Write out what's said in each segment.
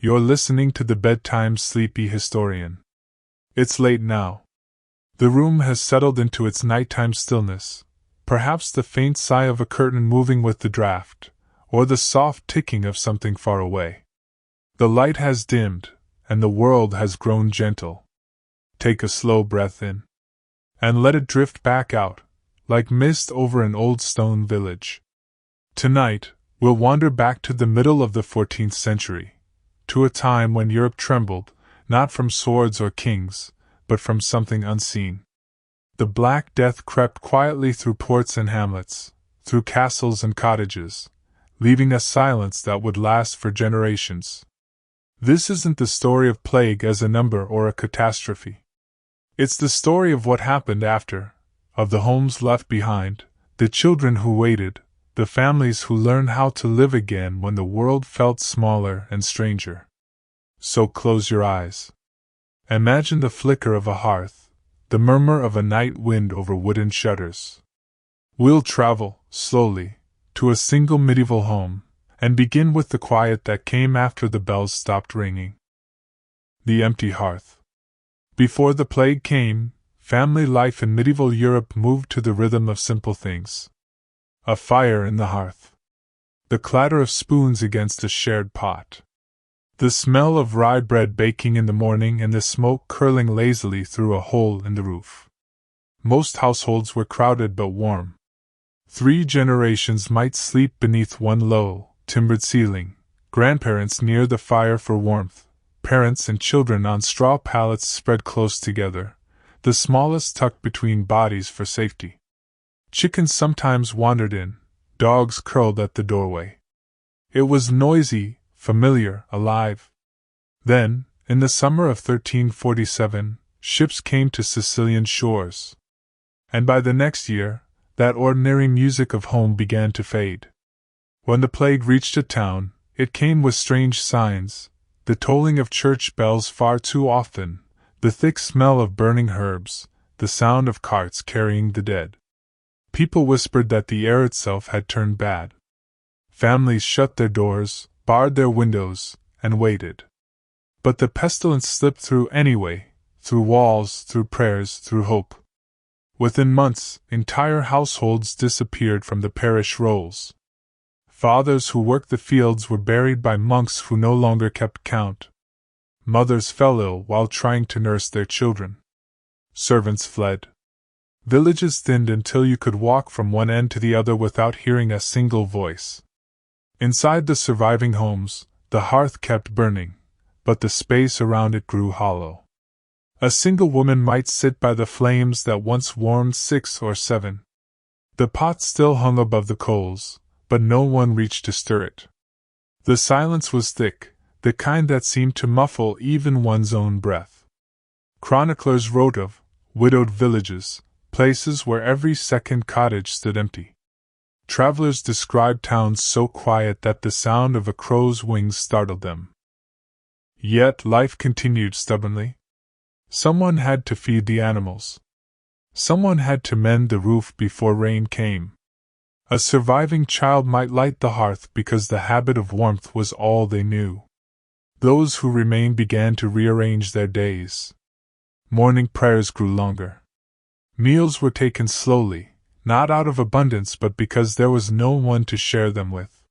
You're listening to the bedtime sleepy historian. It's late now. The room has settled into its nighttime stillness, perhaps the faint sigh of a curtain moving with the draft, or the soft ticking of something far away. The light has dimmed, and the world has grown gentle. Take a slow breath in, and let it drift back out, like mist over an old stone village. Tonight, we'll wander back to the middle of the 14th century, to a time when Europe trembled, not from swords or kings, but from something unseen. The Black Death crept quietly through ports and hamlets, through castles and cottages, leaving a silence that would last for generations. This isn't the story of plague as a number or a catastrophe. It's the story of what happened after, of the homes left behind, the children who waited, the families who learned how to live again when the world felt smaller and stranger. So close your eyes. Imagine the flicker of a hearth, the murmur of a night wind over wooden shutters. We'll travel, slowly, to a single medieval home, and begin with the quiet that came after the bells stopped ringing. The empty hearth. Before the plague came, family life in medieval Europe moved to the rhythm of simple things. A fire in the hearth. The clatter of spoons against a shared pot. The smell of rye bread baking in the morning and the smoke curling lazily through a hole in the roof. Most households were crowded but warm. 3 generations might sleep beneath one low, timbered ceiling, grandparents near the fire for warmth, parents and children on straw pallets spread close together, the smallest tucked between bodies for safety. Chickens sometimes wandered in, dogs curled at the doorway. It was noisy, familiar, alive. Then, in the summer of 1347, ships came to Sicilian shores. And by the next year, that ordinary music of home began to fade. When the plague reached a town, it came with strange signs, the tolling of church bells far too often, the thick smell of burning herbs, the sound of carts carrying the dead. People whispered that the air itself had turned bad. Families shut their doors, barred their windows, and waited. But the pestilence slipped through anyway, through walls, through prayers, through hope. Within months, entire households disappeared from the parish rolls. Fathers who worked the fields were buried by monks who no longer kept count. Mothers fell ill while trying to nurse their children. Servants fled. Villages thinned until you could walk from one end to the other without hearing a single voice. Inside the surviving homes, the hearth kept burning, but the space around it grew hollow. A single woman might sit by the flames that once warmed 6 or 7. The pot still hung above the coals, but no one reached to stir it. The silence was thick, the kind that seemed to muffle even one's own breath. Chroniclers wrote of widowed villages, places where every second cottage stood empty. Travelers described towns so quiet that the sound of a crow's wings startled them. Yet life continued stubbornly. Someone had to feed the animals. Someone had to mend the roof before rain came. A surviving child might light the hearth because the habit of warmth was all they knew. Those who remained began to rearrange their days. Morning prayers grew longer. Meals were taken slowly, not out of abundance but because there was no one to share them with.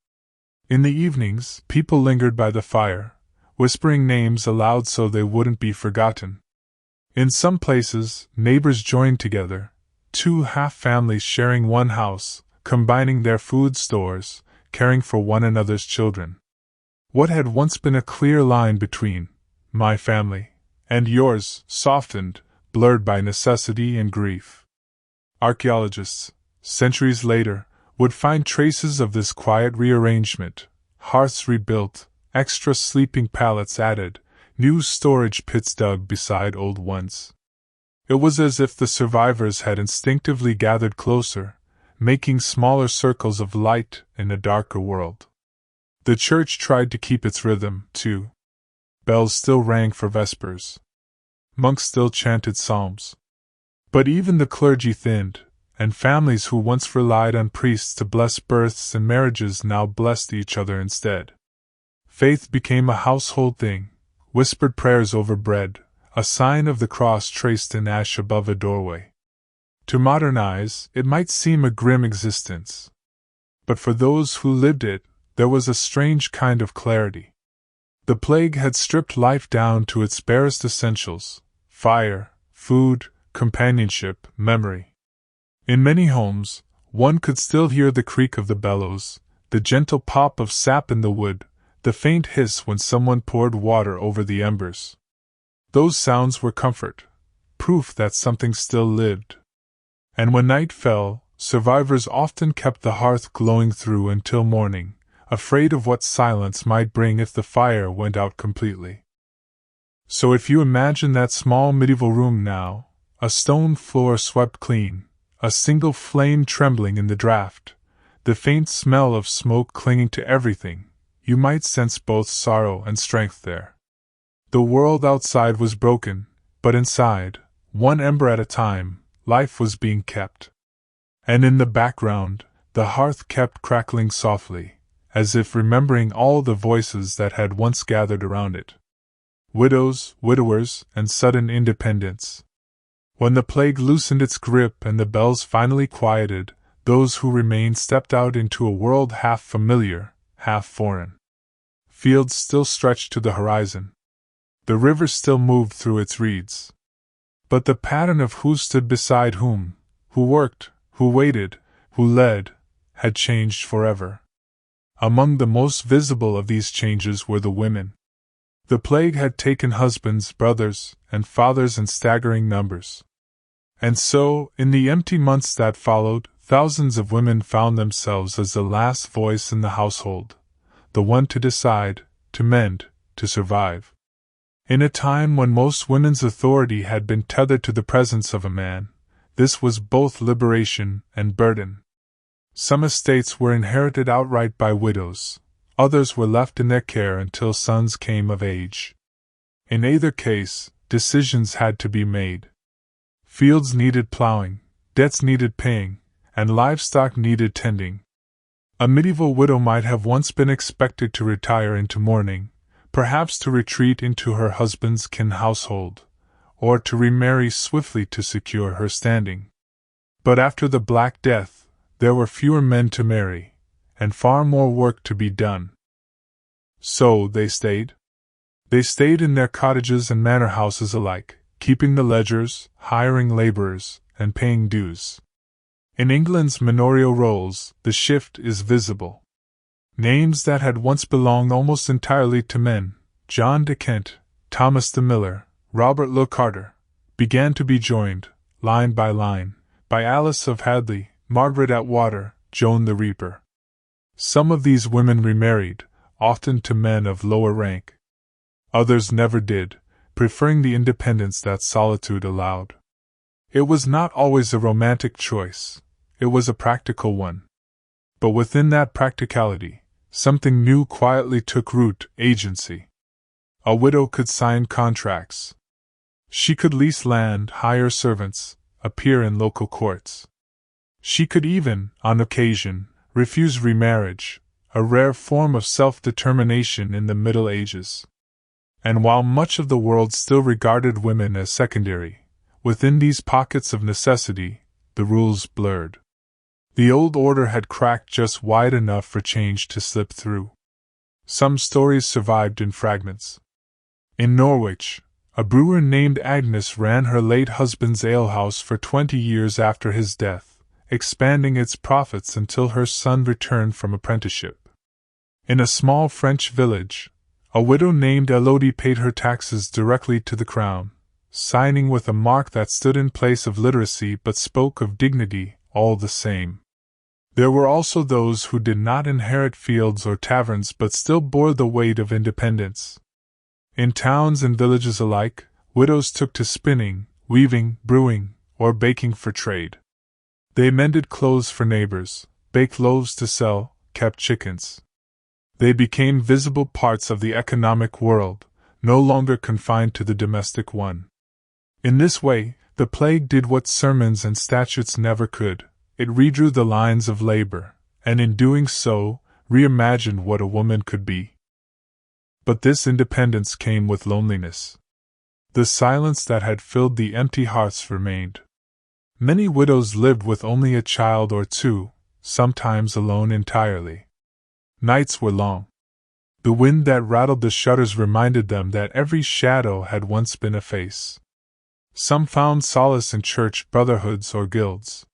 In the evenings, people lingered by the fire, whispering names aloud so they wouldn't be forgotten. In some places, neighbors joined together, 2 half-families sharing one house, combining their food stores, caring for one another's children. What had once been a clear line between my family and yours softened, blurred by necessity and grief. Archaeologists, centuries later, would find traces of this quiet rearrangement, hearths rebuilt, extra sleeping pallets added, new storage pits dug beside old ones. It was as if the survivors had instinctively gathered closer, making smaller circles of light in a darker world. The church tried to keep its rhythm, too. Bells still rang for vespers. Monks still chanted psalms. But even the clergy thinned, and families who once relied on priests to bless births and marriages now blessed each other instead. Faith became a household thing, whispered prayers over bread, a sign of the cross traced in ash above a doorway. To modern eyes, it might seem a grim existence. But for those who lived it, there was a strange kind of clarity. The plague had stripped life down to its barest essentials: fire, food, companionship, memory. In many homes, one could still hear the creak of the bellows, the gentle pop of sap in the wood, the faint hiss when someone poured water over the embers. Those sounds were comfort, proof that something still lived. And when night fell, survivors often kept the hearth glowing through until morning, afraid of what silence might bring if the fire went out completely. So if you imagine that small medieval room now, a stone floor swept clean, a single flame trembling in the draught, the faint smell of smoke clinging to everything, you might sense both sorrow and strength there. The world outside was broken, but inside, one ember at a time, life was being kept. And in the background, the hearth kept crackling softly, as if remembering all the voices that had once gathered around it. Widows, widowers, and sudden independence. When the plague loosened its grip and the bells finally quieted, those who remained stepped out into a world half familiar, half foreign. Fields still stretched to the horizon. The river still moved through its reeds. But the pattern of who stood beside whom, who worked, who waited, who led, had changed forever. Among the most visible of these changes were the women. The plague had taken husbands, brothers, and fathers in staggering numbers. And so, in the empty months that followed, thousands of women found themselves as the last voice in the household, the one to decide, to mend, to survive. In a time when most women's authority had been tethered to the presence of a man, this was both liberation and burden. Some estates were inherited outright by widows, others were left in their care until sons came of age. In either case, decisions had to be made. Fields needed plowing, debts needed paying, and livestock needed tending. A medieval widow might have once been expected to retire into mourning, perhaps to retreat into her husband's kin household, or to remarry swiftly to secure her standing. But after the Black Death, there were fewer men to marry, and far more work to be done. So they stayed. They stayed in their cottages and manor houses alike, keeping the ledgers, hiring laborers, and paying dues. In England's manorial rolls, the shift is visible. Names that had once belonged almost entirely to men, John de Kent, Thomas de Miller, Robert Le Carter, began to be joined, line by line, by Alice of Hadley, Margaret Atwater, Joan the Reaper. Some of these women remarried, often to men of lower rank. Others never did, preferring the independence that solitude allowed. It was not always a romantic choice, it was a practical one. But within that practicality, something new quietly took root: agency. A widow could sign contracts. She could lease land, hire servants, appear in local courts. She could even, on occasion, refuse remarriage, a rare form of self-determination in the Middle Ages. And while much of the world still regarded women as secondary, within these pockets of necessity, the rules blurred. The old order had cracked just wide enough for change to slip through. Some stories survived in fragments. In Norwich, a brewer named Agnes ran her late husband's alehouse for 20 years after his death, expanding its profits until her son returned from apprenticeship. In a small French village, a widow named Elodie paid her taxes directly to the crown, signing with a mark that stood in place of literacy but spoke of dignity all the same. There were also those who did not inherit fields or taverns but still bore the weight of independence. In towns and villages alike, widows took to spinning, weaving, brewing, or baking for trade. They mended clothes for neighbors, baked loaves to sell, kept chickens. They became visible parts of the economic world, no longer confined to the domestic one. In this way, the plague did what sermons and statutes never could: it redrew the lines of labor, and in doing so, reimagined what a woman could be. But this independence came with loneliness. The silence that had filled the empty hearths remained. Many widows lived with only a child or two, sometimes alone entirely. Nights were long. The wind that rattled the shutters reminded them that every shadow had once been a face. Some found solace in church brotherhoods or guilds.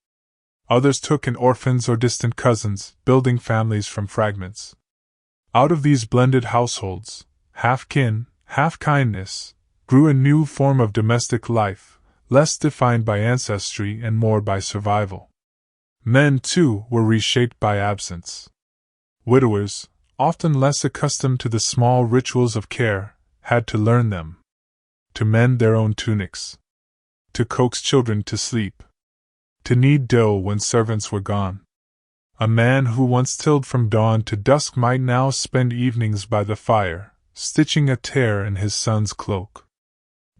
Others took in orphans or distant cousins, building families from fragments. Out of these blended households, half kin, half kindness, grew a new form of domestic life, less defined by ancestry and more by survival. Men, too, were reshaped by absence. Widowers, often less accustomed to the small rituals of care, had to learn them. To mend their own tunics. To coax children to sleep. To knead dough when servants were gone. A man who once tilled from dawn to dusk might now spend evenings by the fire, stitching a tear in his son's cloak.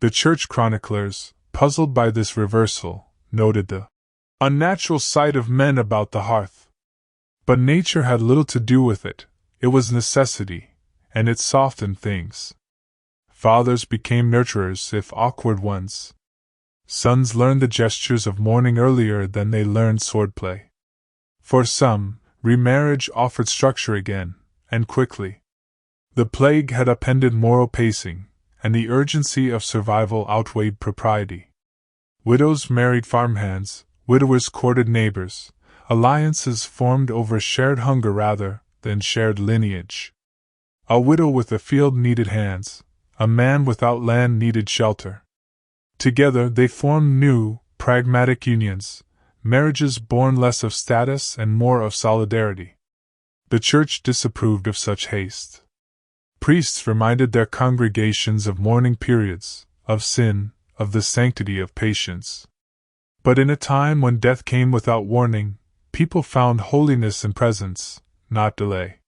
The church chroniclers, puzzled by this reversal, noted the unnatural sight of men about the hearth. But nature had little to do with it. It was necessity, and it softened things. Fathers became nurturers, if awkward ones. Sons learned the gestures of mourning earlier than they learned swordplay. For some, remarriage offered structure again, and quickly. The plague had upended moral pacing, and the urgency of survival outweighed propriety. Widows married farmhands, widowers courted neighbors, alliances formed over shared hunger rather than shared lineage. A widow with a field needed hands, a man without land needed shelter. Together they formed new, pragmatic unions, marriages born less of status and more of solidarity. The church disapproved of such haste. Priests reminded their congregations of mourning periods, of sin, of the sanctity of patience. But in a time when death came without warning, people found holiness in presence, not delay.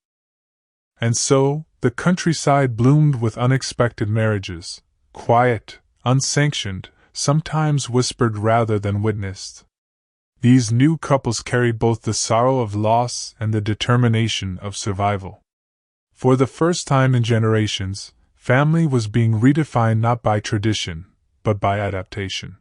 And so, the countryside bloomed with unexpected marriages, quiet, unsanctioned, sometimes whispered rather than witnessed. These new couples carried both the sorrow of loss and the determination of survival. For the first time in generations, family was being redefined not by tradition, but by adaptation.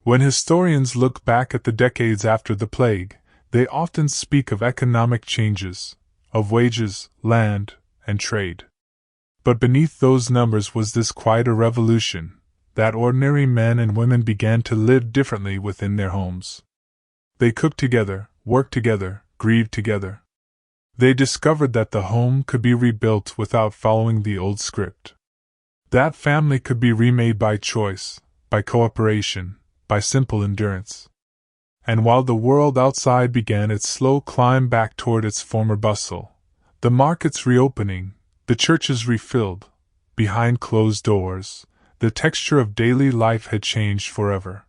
When historians look back at the decades after the plague, they often speak of economic changes, of wages, land, and trade. But beneath those numbers was this quieter revolution, that ordinary men and women began to live differently within their homes. They cooked together, worked together, grieved together. They discovered that the home could be rebuilt without following the old script. That family could be remade by choice, by cooperation, by simple endurance. And while the world outside began its slow climb back toward its former bustle, the markets reopening, the churches refilled, behind closed doors, the texture of daily life had changed forever.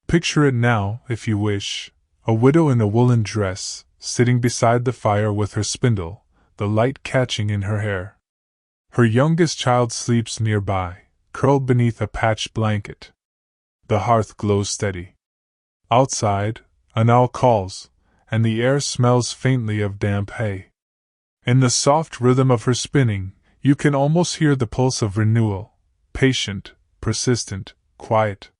Picture it now, if you wish, a widow in a woolen dress, sitting beside the fire with her spindle, the light catching in her hair. Her youngest child sleeps nearby, curled beneath a patched blanket. The hearth glows steady. Outside, an owl calls, and the air smells faintly of damp hay. In the soft rhythm of her spinning, you can almost hear the pulse of renewal, patient, persistent, quiet.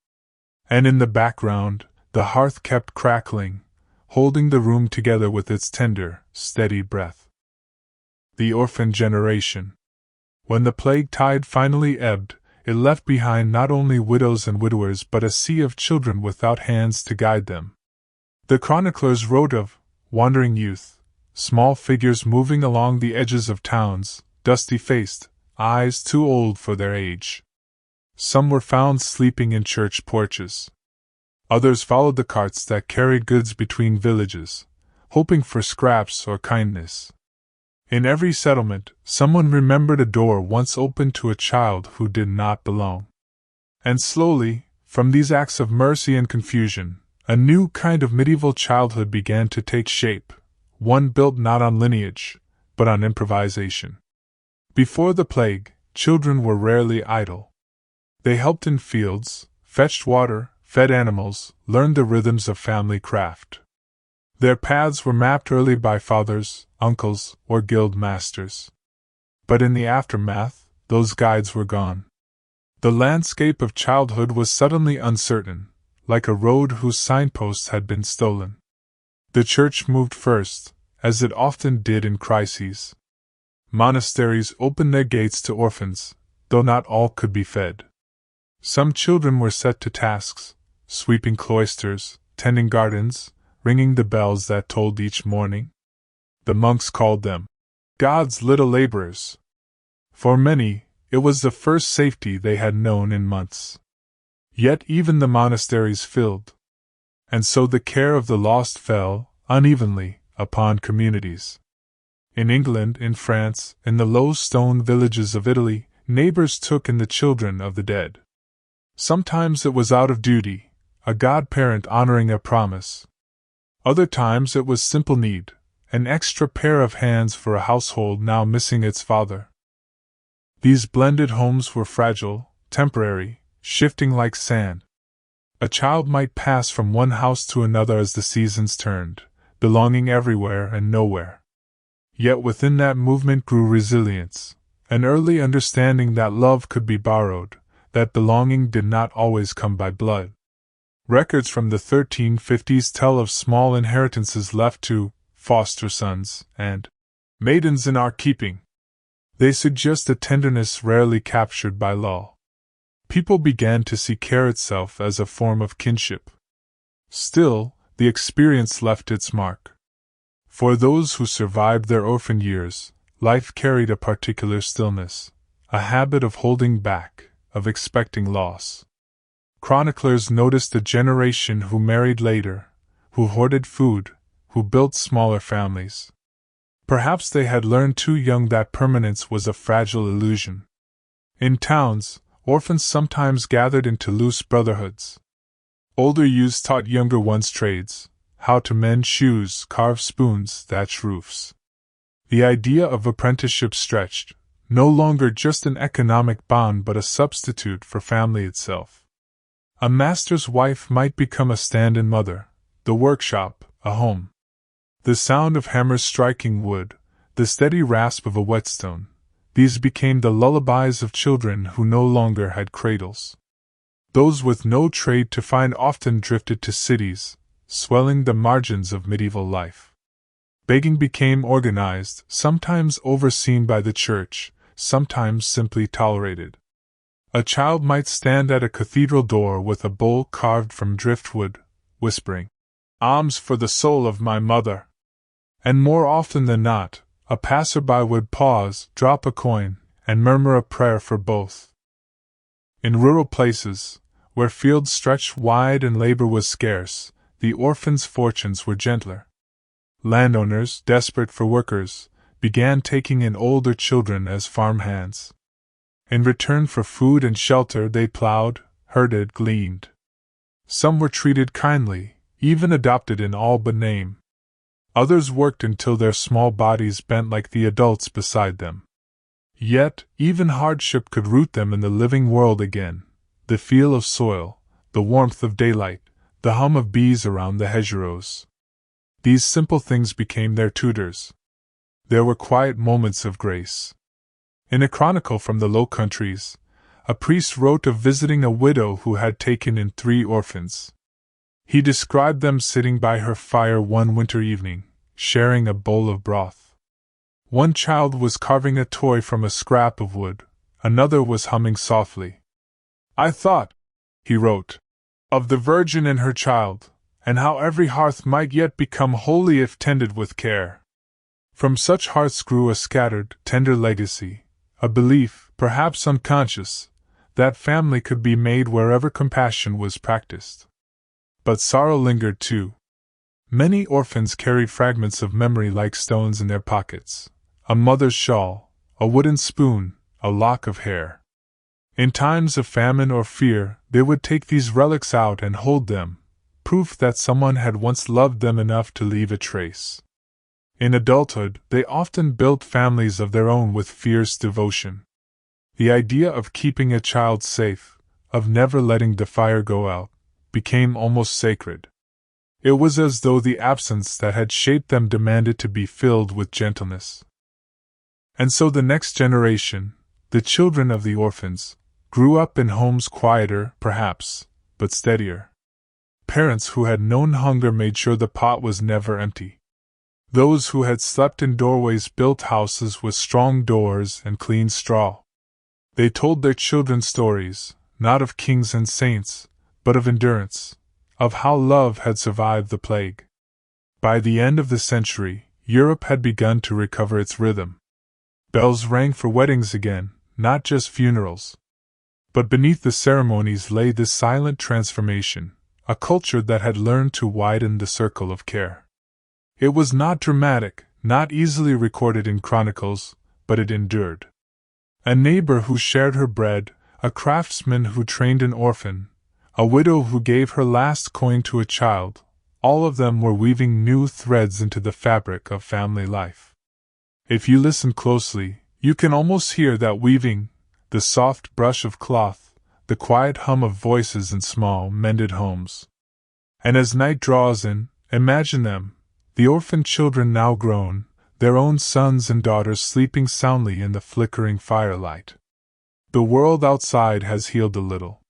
And in the background, the hearth kept crackling, holding the room together with its tender, steady breath. The orphan generation. When the plague tide finally ebbed, it left behind not only widows and widowers but a sea of children without hands to guide them. The chroniclers wrote of wandering youth, small figures moving along the edges of towns, dusty-faced, eyes too old for their age. Some were found sleeping in church porches. Others followed the carts that carried goods between villages, hoping for scraps or kindness. In every settlement, someone remembered a door once opened to a child who did not belong. And slowly, from these acts of mercy and confusion, a new kind of medieval childhood began to take shape, one built not on lineage, but on improvisation. Before the plague, children were rarely idle. They helped in fields, fetched water, fed animals, learned the rhythms of family craft. Their paths were mapped early by fathers, uncles, or guild masters. But in the aftermath, those guides were gone. The landscape of childhood was suddenly uncertain, like a road whose signposts had been stolen. The church moved first, as it often did in crises. Monasteries opened their gates to orphans, though not all could be fed. Some children were set to tasks, sweeping cloisters, tending gardens, ringing the bells that tolled each morning. The monks called them God's little laborers. For many, it was the first safety they had known in months. Yet even the monasteries filled. And so the care of the lost fell, unevenly, upon communities. In England, in France, in the low stone villages of Italy, neighbors took in the children of the dead. Sometimes it was out of duty, a godparent honoring a promise. Other times it was simple need, an extra pair of hands for a household now missing its father. These blended homes were fragile, temporary, shifting like sand. A child might pass from one house to another as the seasons turned, belonging everywhere and nowhere. Yet within that movement grew resilience, an early understanding that love could be borrowed, that belonging did not always come by blood. Records from the 1350s tell of small inheritances left to foster sons and maidens in our keeping. They suggest a tenderness rarely captured by law. People began to see care itself as a form of kinship. Still, the experience left its mark. For those who survived their orphan years, life carried a particular stillness, a habit of holding back, of expecting loss. Chroniclers noticed a generation who married later, who hoarded food, who built smaller families. Perhaps they had learned too young that permanence was a fragile illusion. In towns, orphans sometimes gathered into loose brotherhoods. Older youths taught younger ones trades, how to mend shoes, carve spoons, thatch roofs. The idea of apprenticeship stretched, no longer just an economic bond but a substitute for family itself. A master's wife might become a stand-in mother, the workshop, a home. The sound of hammers striking wood, the steady rasp of a whetstone, these became the lullabies of children who no longer had cradles. Those with no trade to find often drifted to cities, swelling the margins of medieval life. Begging became organized, sometimes overseen by the church, sometimes simply tolerated. A child might stand at a cathedral door with a bowl carved from driftwood, whispering, "Alms for the soul of my mother." And more often than not, a passerby would pause, drop a coin, and murmur a prayer for both. In rural places, where fields stretched wide and labor was scarce, the orphans' fortunes were gentler. Landowners, desperate for workers, began taking in older children as farm hands. In return for food and shelter they plowed, herded, gleaned. Some were treated kindly, even adopted in all but name. Others worked until their small bodies bent like the adults beside them. Yet, even hardship could root them in the living world again, the feel of soil, the warmth of daylight, the hum of bees around the hedgerows. These simple things became their tutors. There were quiet moments of grace. In a chronicle from the Low Countries, a priest wrote of visiting a widow who had taken in 3 orphans. He described them sitting by her fire one winter evening, sharing a bowl of broth. One child was carving a toy from a scrap of wood, another was humming softly. "I thought," he wrote, "of the Virgin and her child, and how every hearth might yet become holy if tended with care." From such hearths grew a scattered, tender legacy, a belief, perhaps unconscious, that family could be made wherever compassion was practiced. But sorrow lingered too. Many orphans carried fragments of memory like stones in their pockets, a mother's shawl, a wooden spoon, a lock of hair. In times of famine or fear, they would take these relics out and hold them, proof that someone had once loved them enough to leave a trace. In adulthood, they often built families of their own with fierce devotion. The idea of keeping a child safe, of never letting the fire go out, became almost sacred. It was as though the absence that had shaped them demanded to be filled with gentleness. And so the next generation, the children of the orphans, grew up in homes quieter, perhaps, but steadier. Parents who had known hunger made sure the pot was never empty. Those who had slept in doorways built houses with strong doors and clean straw. They told their children stories, not of kings and saints, but of endurance, of how love had survived the plague. By the end of the century, Europe had begun to recover its rhythm. Bells rang for weddings again, not just funerals. But beneath the ceremonies lay this silent transformation, a culture that had learned to widen the circle of care. It was not dramatic, not easily recorded in chronicles, but it endured. A neighbor who shared her bread, a craftsman who trained an orphan, a widow who gave her last coin to a child, all of them were weaving new threads into the fabric of family life. If you listen closely, you can almost hear that weaving, the soft brush of cloth, the quiet hum of voices in small, mended homes. And as night draws in, imagine them, the orphan children now grown, their own sons and daughters sleeping soundly in the flickering firelight. The world outside has healed a little.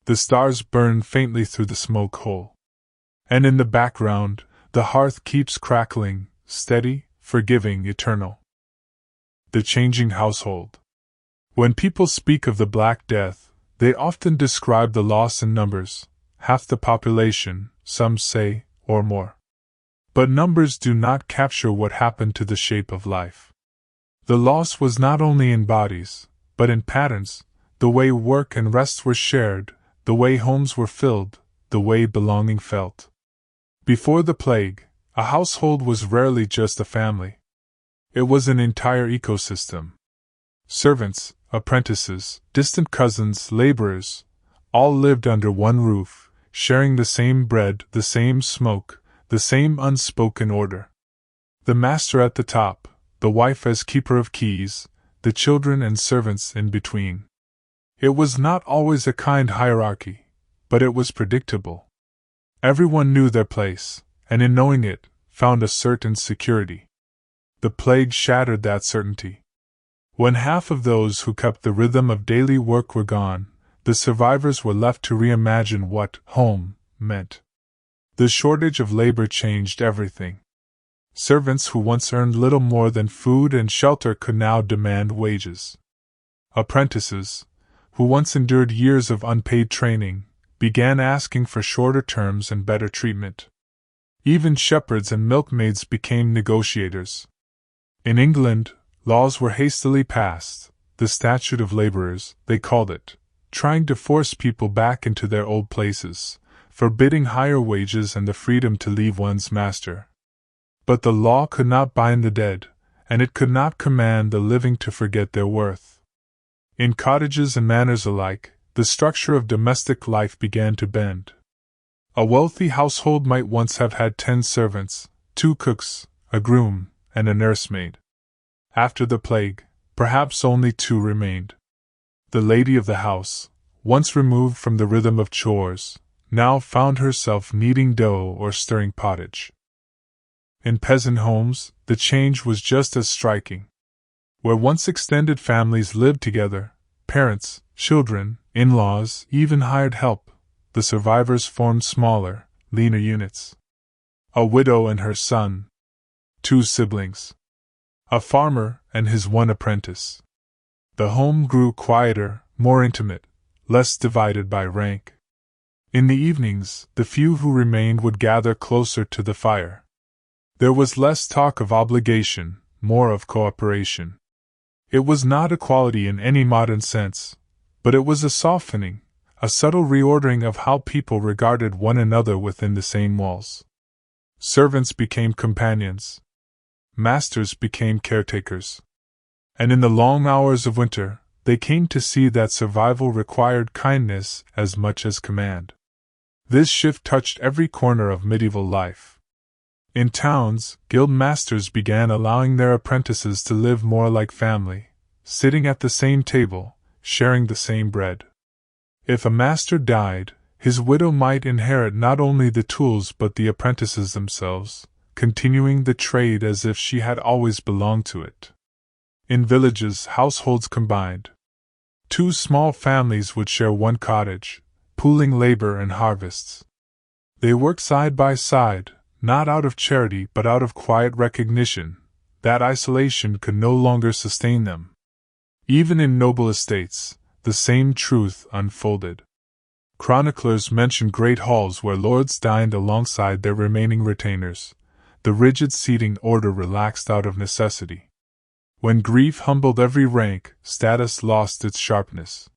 The stars burn faintly through the smoke hole. And in the background, the hearth keeps crackling, steady, forgiving, eternal. The changing household. When people speak of the Black Death, they often describe the loss in numbers, half the population, some say, or more. But numbers do not capture what happened to the shape of life. The loss was not only in bodies, but in patterns, the way work and rest were shared, the way homes were filled, the way belonging felt. Before the plague, a household was rarely just a family. It was an entire ecosystem. Servants, apprentices, distant cousins, laborers, all lived under one roof, sharing the same bread, the same smoke, the same unspoken order. The master at the top, the wife as keeper of keys, the children and servants in between. It was not always a kind hierarchy, but it was predictable. Everyone knew their place, and in knowing it, found a certain security. The plague shattered that certainty. When half of those who kept the rhythm of daily work were gone, the survivors were left to reimagine what home meant. The shortage of labor changed everything. Servants who once earned little more than food and shelter could now demand wages. Apprentices, who once endured years of unpaid training, began asking for shorter terms and better treatment. Even shepherds and milkmaids became negotiators. In England, laws were hastily passed, the statute of laborers, they called it, trying to force people back into their old places, forbidding higher wages and the freedom to leave one's master. But the law could not bind the dead, and it could not command the living to forget their worth. In cottages and manors alike, the structure of domestic life began to bend. A wealthy household might once have had 10 servants, 2 cooks, a groom, and a nursemaid. After the plague, perhaps only 2 remained. The lady of the house, once removed from the rhythm of chores, now found herself kneading dough or stirring pottage. In peasant homes, the change was just as striking. Where once extended families lived together, parents, children, in-laws, even hired help, the survivors formed smaller, leaner units. A widow and her son. 2 siblings. A farmer and his 1 apprentice. The home grew quieter, more intimate, less divided by rank. In the evenings, the few who remained would gather closer to the fire. There was less talk of obligation, more of cooperation. It was not equality in any modern sense, but it was a softening, a subtle reordering of how people regarded one another within the same walls. Servants became companions. Masters became caretakers. And in the long hours of winter, they came to see that survival required kindness as much as command. This shift touched every corner of medieval life. In towns, guild masters began allowing their apprentices to live more like family, sitting at the same table, sharing the same bread. If a master died, his widow might inherit not only the tools but the apprentices themselves, continuing the trade as if she had always belonged to it. In villages, households combined. Two small families would share one cottage, pooling labor and harvests. They worked side by side, not out of charity but out of quiet recognition that isolation could no longer sustain them. Even in noble estates, the same truth unfolded. Chroniclers mention great halls where lords dined alongside their remaining retainers, the rigid seating order relaxed out of necessity. When grief humbled every rank, status lost its sharpness.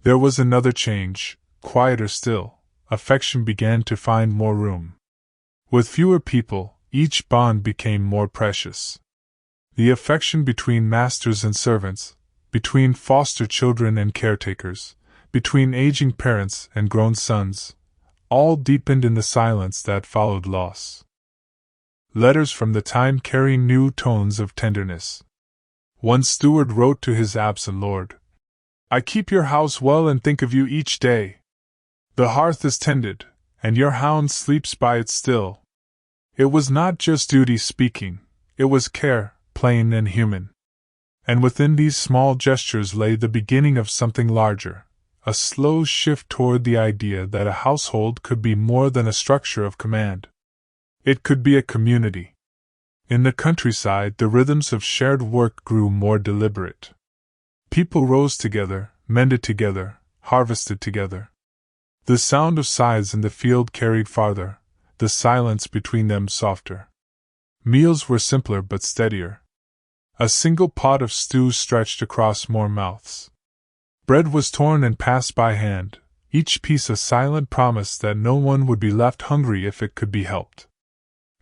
There was another change, quieter still. Affection began to find more room. With fewer people, each bond became more precious. The affection between masters and servants, between foster children and caretakers, between aging parents and grown sons, all deepened in the silence that followed loss. Letters from the time carry new tones of tenderness. One steward wrote to his absent lord, "I keep your house well and think of you each day. The hearth is tended, and your hound sleeps by it still." It was not just duty speaking, it was care, plain and human. And within these small gestures lay the beginning of something larger, a slow shift toward the idea that a household could be more than a structure of command. It could be a community. In the countryside, the rhythms of shared work grew more deliberate. People rose together, mended together, harvested together. The sound of scythes in the field carried farther, the silence between them softer. Meals were simpler but steadier. A single pot of stew stretched across more mouths. Bread was torn and passed by hand, each piece a silent promise that no one would be left hungry if it could be helped.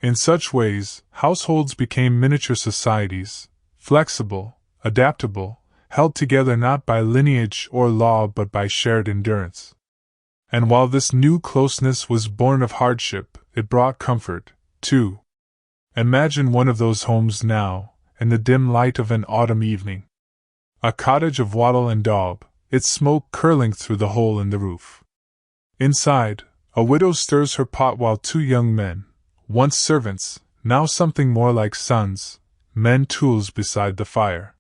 In such ways, households became miniature societies, flexible, adaptable, held together not by lineage or law but by shared endurance. And while this new closeness was born of hardship, it brought comfort, too. Imagine one of those homes now, in the dim light of an autumn evening. A cottage of wattle and daub, its smoke curling through the hole in the roof. Inside, a widow stirs her pot while two young men, once servants, now something more like sons, mend tools beside the fire.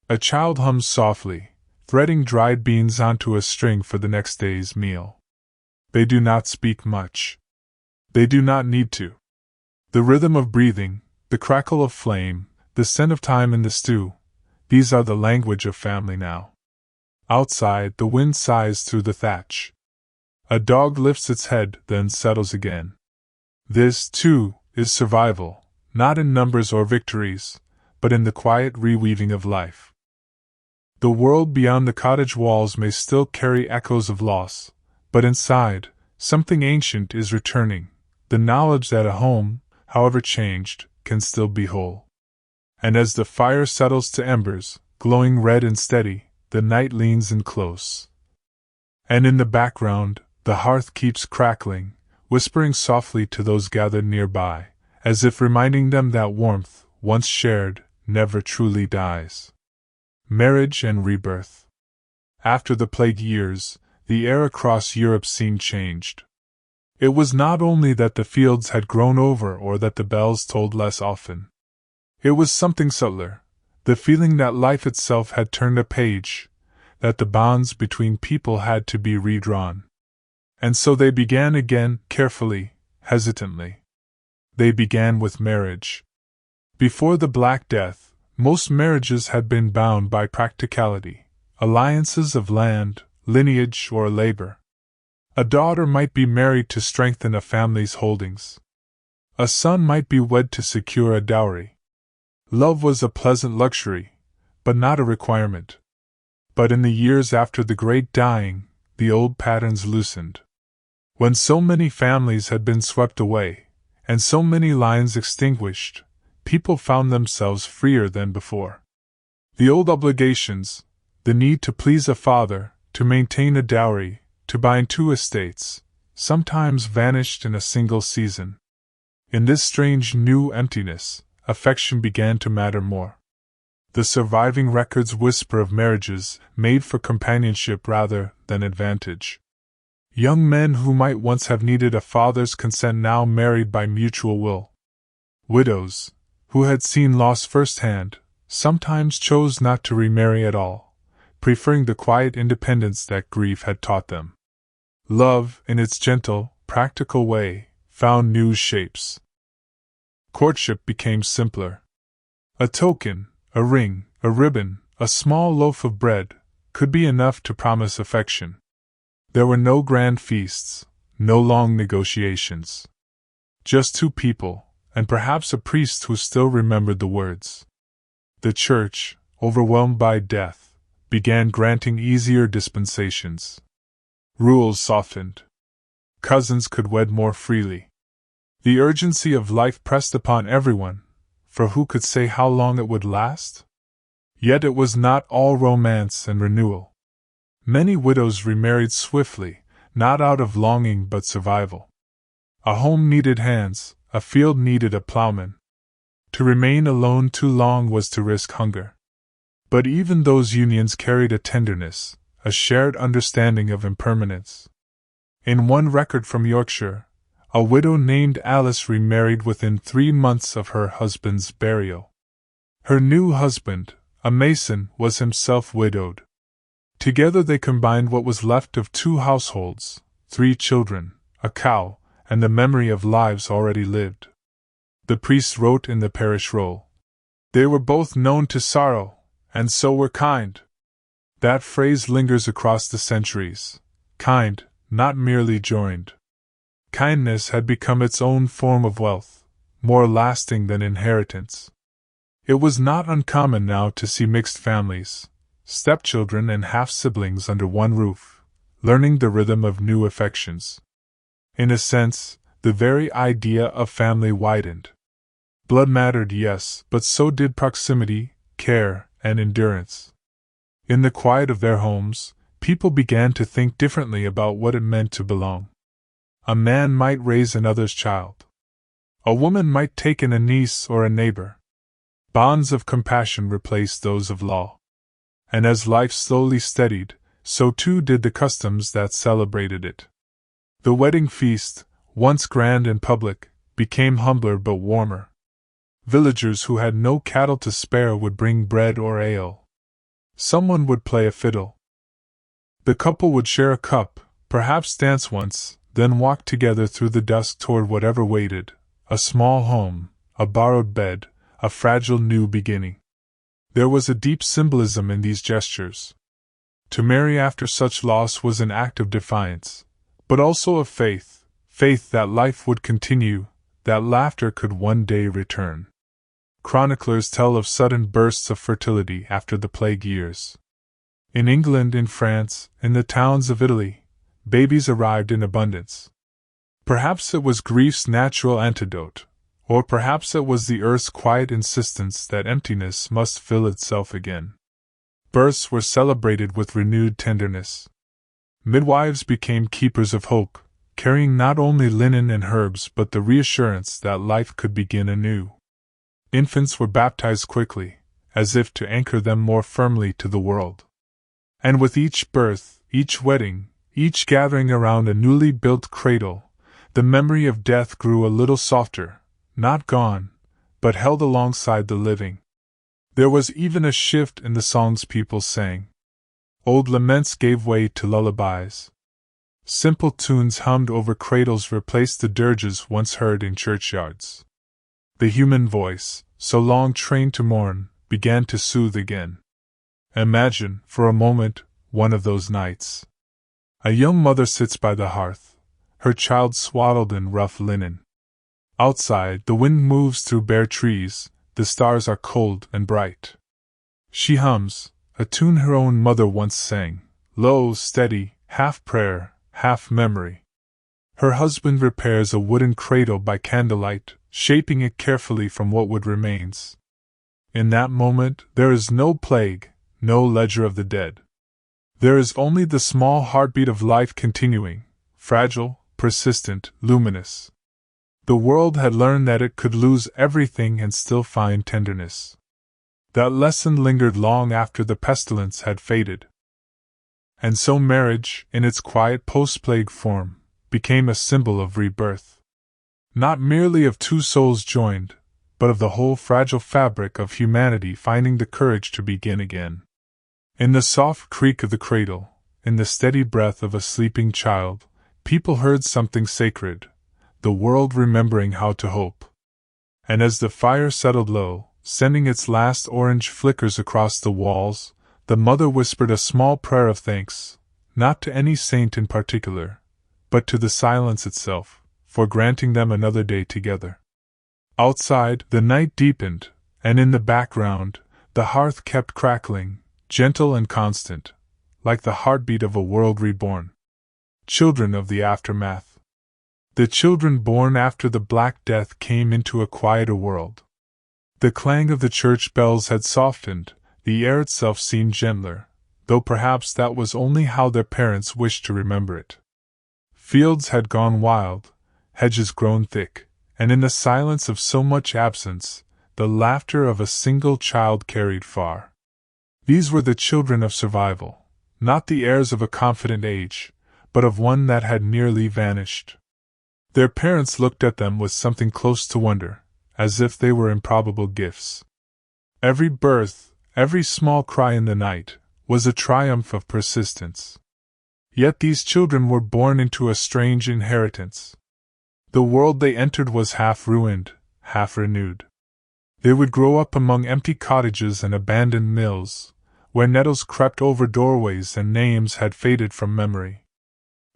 A child hums softly, threading dried beans onto a string for the next day's meal. They do not speak much. They do not need to. The rhythm of breathing, the crackle of flame, the scent of thyme in the stew, these are the language of family now. Outside, the wind sighs through the thatch. A dog lifts its head, then settles again. This, too, is survival, not in numbers or victories, but in the quiet reweaving of life. The world beyond the cottage walls may still carry echoes of loss, but inside, something ancient is returning, the knowledge that a home, however changed, can still be whole. And as the fire settles to embers, glowing red and steady, the night leans in close. And in the background, the hearth keeps crackling, whispering softly to those gathered nearby, as if reminding them that warmth, once shared, never truly dies. Marriage and rebirth. After the plague years, the air across Europe seemed changed. It was not only that the fields had grown over or that the bells tolled less often. It was something subtler, the feeling that life itself had turned a page, that the bonds between people had to be redrawn. And so they began again, carefully, hesitantly. They began with marriage. Before the Black Death, most marriages had been bound by practicality, alliances of land, lineage, or labor. A daughter might be married to strengthen a family's holdings. A son might be wed to secure a dowry. Love was a pleasant luxury, but not a requirement. But in the years after the Great Dying, the old patterns loosened. When so many families had been swept away, and so many lines extinguished, people found themselves freer than before. The old obligations, the need to please a father, to maintain a dowry, to bind two estates, sometimes vanished in a single season. In this strange new emptiness, affection began to matter more. The surviving records whisper of marriages made for companionship rather than advantage. Young men who might once have needed a father's consent now married by mutual will. Widows, who had seen loss firsthand, sometimes chose not to remarry at all, preferring the quiet independence that grief had taught them. Love, in its gentle, practical way, found new shapes. Courtship became simpler. A token, a ring, a ribbon, a small loaf of bread, could be enough to promise affection. There were no grand feasts, no long negotiations. Just two people, and perhaps a priest who still remembered the words. The church, overwhelmed by death, began granting easier dispensations. Rules softened. Cousins could wed more freely. The urgency of life pressed upon everyone, for who could say how long it would last? Yet it was not all romance and renewal. Many widows remarried swiftly, not out of longing but survival. A home needed hands, a field needed a plowman. To remain alone too long was to risk hunger. But even those unions carried a tenderness, a shared understanding of impermanence. In one record from Yorkshire, a widow named Alice remarried within 3 months of her husband's burial. Her new husband, a mason, was himself widowed. Together they combined what was left of 2 households, 3 children, a cow, and the memory of lives already lived. The priest wrote in the parish roll, "They were both known to sorrow, and so were kind." That phrase lingers across the centuries. Kind, not merely joined. Kindness had become its own form of wealth, more lasting than inheritance. It was not uncommon now to see mixed families, stepchildren and half-siblings under one roof, learning the rhythm of new affections. In a sense, the very idea of family widened. Blood mattered, yes, but so did proximity, care, and endurance. In the quiet of their homes, people began to think differently about what it meant to belong. A man might raise another's child. A woman might take in a niece or a neighbor. Bonds of compassion replaced those of law. And as life slowly steadied, so too did the customs that celebrated it. The wedding feast, once grand and public, became humbler but warmer. Villagers who had no cattle to spare would bring bread or ale. Someone would play a fiddle. The couple would share a cup, perhaps dance once, then walk together through the dusk toward whatever waited, a small home, a borrowed bed, a fragile new beginning. There was a deep symbolism in these gestures. To marry after such loss was an act of defiance, but also of faith, faith that life would continue, that laughter could one day return. Chroniclers tell of sudden bursts of fertility after the plague years. In England, in France, in the towns of Italy, babies arrived in abundance. Perhaps it was grief's natural antidote, or perhaps it was the earth's quiet insistence that emptiness must fill itself again. Births were celebrated with renewed tenderness. Midwives became keepers of hope, carrying not only linen and herbs but the reassurance that life could begin anew. Infants were baptized quickly, as if to anchor them more firmly to the world. And with each birth, each wedding, each gathering around a newly built cradle, the memory of death grew a little softer, not gone, but held alongside the living. There was even a shift in the songs people sang. Old laments gave way to lullabies. Simple tunes hummed over cradles replaced the dirges once heard in churchyards. The human voice, so long trained to mourn, began to soothe again. Imagine, for a moment, one of those nights. A young mother sits by the hearth, her child swaddled in rough linen. Outside, the wind moves through bare trees, the stars are cold and bright. She hums, a tune her own mother once sang, low, steady, half prayer, half memory. Her husband repairs a wooden cradle by candlelight, shaping it carefully from what wood remains. In that moment, there is no plague, no ledger of the dead. There is only the small heartbeat of life continuing, fragile, persistent, luminous. The world had learned that it could lose everything and still find tenderness. That lesson lingered long after the pestilence had faded. And so marriage, in its quiet post-plague form, became a symbol of rebirth. Not merely of 2 souls joined, but of the whole fragile fabric of humanity finding the courage to begin again. In the soft creak of the cradle, in the steady breath of a sleeping child, people heard something sacred, the world remembering how to hope. And as the fire settled low, sending its last orange flickers across the walls, the mother whispered a small prayer of thanks, not to any saint in particular, but to the silence itself, for granting them another day together. Outside, the night deepened, and in the background, the hearth kept crackling, gentle and constant, like the heartbeat of a world reborn. Children of the aftermath. The children born after the Black Death came into a quieter world. The clang of the church bells had softened, the air itself seemed gentler, though perhaps that was only how their parents wished to remember it. Fields had gone wild, hedges grown thick, and in the silence of so much absence, the laughter of a single child carried far. These were the children of survival, not the heirs of a confident age, but of one that had nearly vanished. Their parents looked at them with something close to wonder, as if they were improbable gifts. Every birth, every small cry in the night, was a triumph of persistence. Yet these children were born into a strange inheritance. The world they entered was half ruined, half renewed. They would grow up among empty cottages and abandoned mills, where nettles crept over doorways and names had faded from memory.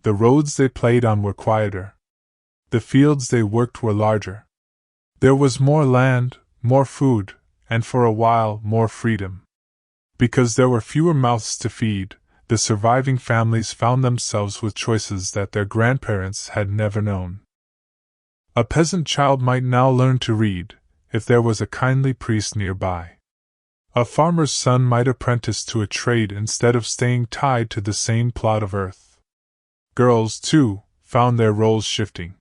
The roads they played on were quieter. The fields they worked were larger. There was more land, more food, and for a while more freedom. Because there were fewer mouths to feed, the surviving families found themselves with choices that their grandparents had never known. A peasant child might now learn to read, if there was a kindly priest nearby. A farmer's son might apprentice to a trade instead of staying tied to the same plot of earth. Girls, too, found their roles shifting.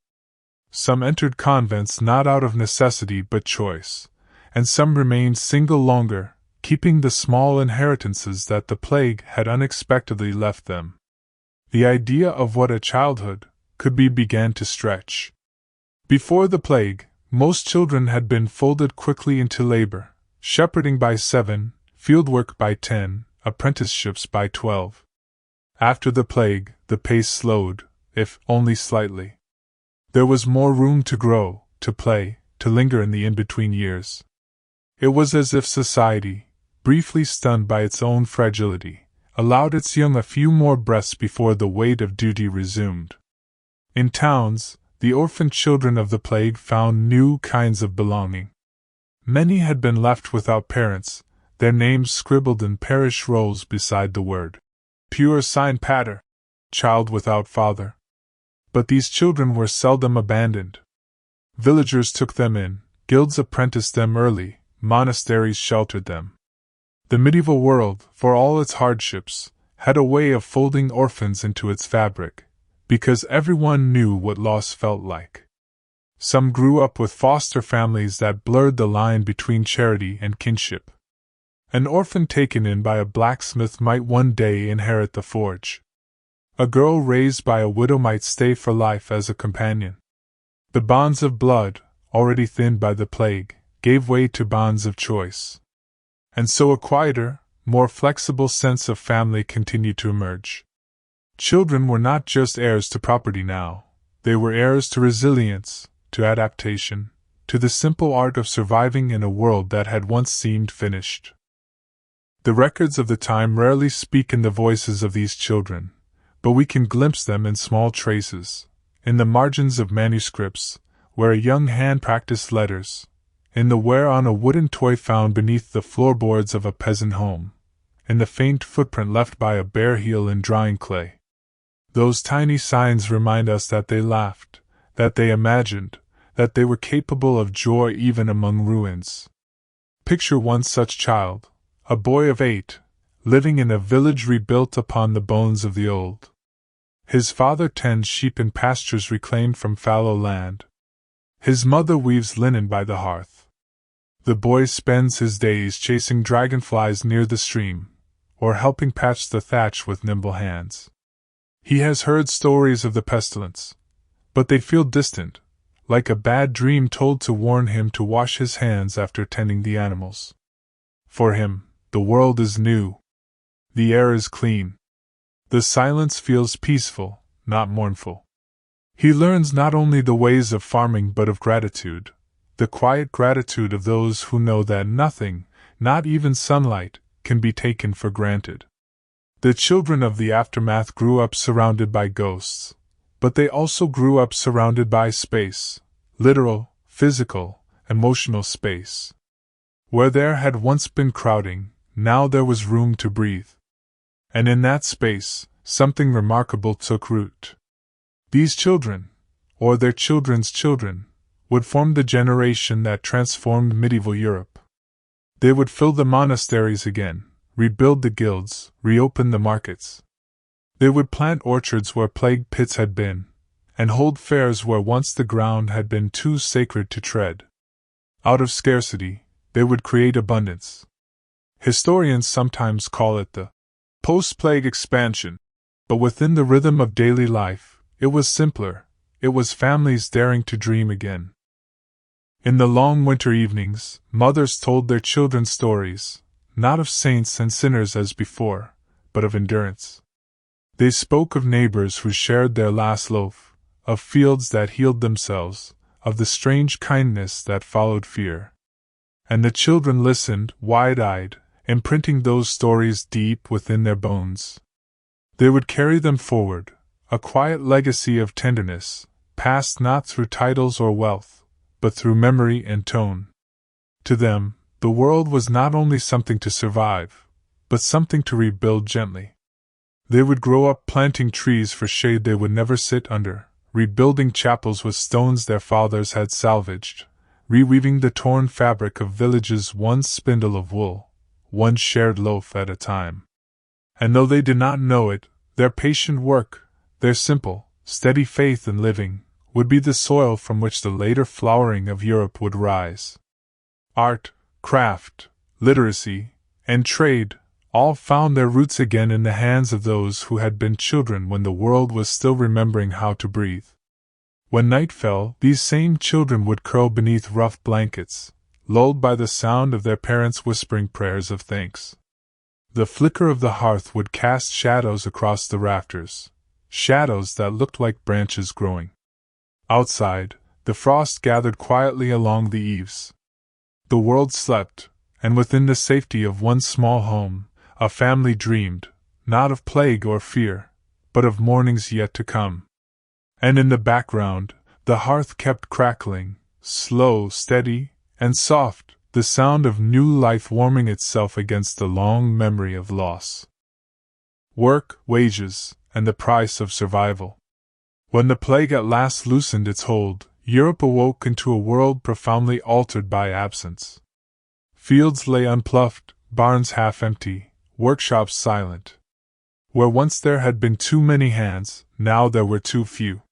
Some entered convents not out of necessity but choice, and some remained single longer, keeping the small inheritances that the plague had unexpectedly left them. The idea of what a childhood could be began to stretch. Before the plague, most children had been folded quickly into labor, shepherding by 7, fieldwork by 10, apprenticeships by 12. After the plague, the pace slowed, if only slightly. There was more room to grow, to play, to linger in the in-between years. It was as if society, briefly stunned by its own fragility, allowed its young a few more breaths before the weight of duty resumed. In towns, the orphaned children of the plague found new kinds of belonging. Many had been left without parents, their names scribbled in parish rolls beside the word pure sign pater, child without father. But these children were seldom abandoned. Villagers took them in, guilds apprenticed them early, monasteries sheltered them. The medieval world, for all its hardships, had a way of folding orphans into its fabric, because everyone knew what loss felt like. Some grew up with foster families that blurred the line between charity and kinship. An orphan taken in by a blacksmith might one day inherit the forge. A girl raised by a widow might stay for life as a companion. The bonds of blood, already thinned by the plague, gave way to bonds of choice. And so a quieter, more flexible sense of family continued to emerge. Children were not just heirs to property now, they were heirs to resilience, to adaptation, to the simple art of surviving in a world that had once seemed finished. The records of the time rarely speak in the voices of these children, but we can glimpse them in small traces, in the margins of manuscripts, where a young hand practiced letters, in the wear on a wooden toy found beneath the floorboards of a peasant home, in the faint footprint left by a bare heel in drying clay. Those tiny signs remind us that they laughed, that they imagined, that they were capable of joy even among ruins. Picture one such child, a boy of 8, living in a village rebuilt upon the bones of the old. His father tends sheep in pastures reclaimed from fallow land. His mother weaves linen by the hearth. The boy spends his days chasing dragonflies near the stream, or helping patch the thatch with nimble hands. He has heard stories of the pestilence, but they feel distant, like a bad dream told to warn him to wash his hands after tending the animals. For him, the world is new. The air is clean. The silence feels peaceful, not mournful. He learns not only the ways of farming but of gratitude, the quiet gratitude of those who know that nothing, not even sunlight, can be taken for granted. The children of the aftermath grew up surrounded by ghosts, but they also grew up surrounded by space, literal, physical, emotional space. Where there had once been crowding, now there was room to breathe. And in that space, something remarkable took root. These children, or their children's children, would form the generation that transformed medieval Europe. They would fill the monasteries again, rebuild the guilds, reopen the markets. They would plant orchards where plague pits had been, and hold fairs where once the ground had been too sacred to tread. Out of scarcity, they would create abundance. Historians sometimes call it the post-plague expansion, but within the rhythm of daily life, it was simpler. It was families daring to dream again. In the long winter evenings, mothers told their children stories, not of saints and sinners as before, but of endurance. They spoke of neighbors who shared their last loaf, of fields that healed themselves, of the strange kindness that followed fear. And the children listened, wide-eyed, imprinting those stories deep within their bones. They would carry them forward, a quiet legacy of tenderness, passed not through titles or wealth, but through memory and tone. To them, the world was not only something to survive, but something to rebuild gently. They would grow up planting trees for shade they would never sit under, rebuilding chapels with stones their fathers had salvaged, reweaving the torn fabric of villages one spindle of wool, one shared loaf at a time. And though they did not know it, their patient work, their simple, steady faith in living, would be the soil from which the later flowering of Europe would rise. Art, craft, literacy, and trade all found their roots again in the hands of those who had been children when the world was still remembering how to breathe. When night fell, these same children would curl beneath rough blankets, lulled by the sound of their parents' whispering prayers of thanks. The flicker of the hearth would cast shadows across the rafters, shadows that looked like branches growing. Outside, the frost gathered quietly along the eaves. The world slept, and within the safety of one small home, a family dreamed, not of plague or fear, but of mornings yet to come. And in the background, the hearth kept crackling, slow, steady, and soft, the sound of new life warming itself against the long memory of loss. Work, wages, and the price of survival. When the plague at last loosened its hold, Europe awoke into a world profoundly altered by absence. Fields lay unploughed, barns half empty, workshops silent. Where once there had been too many hands, now there were too few.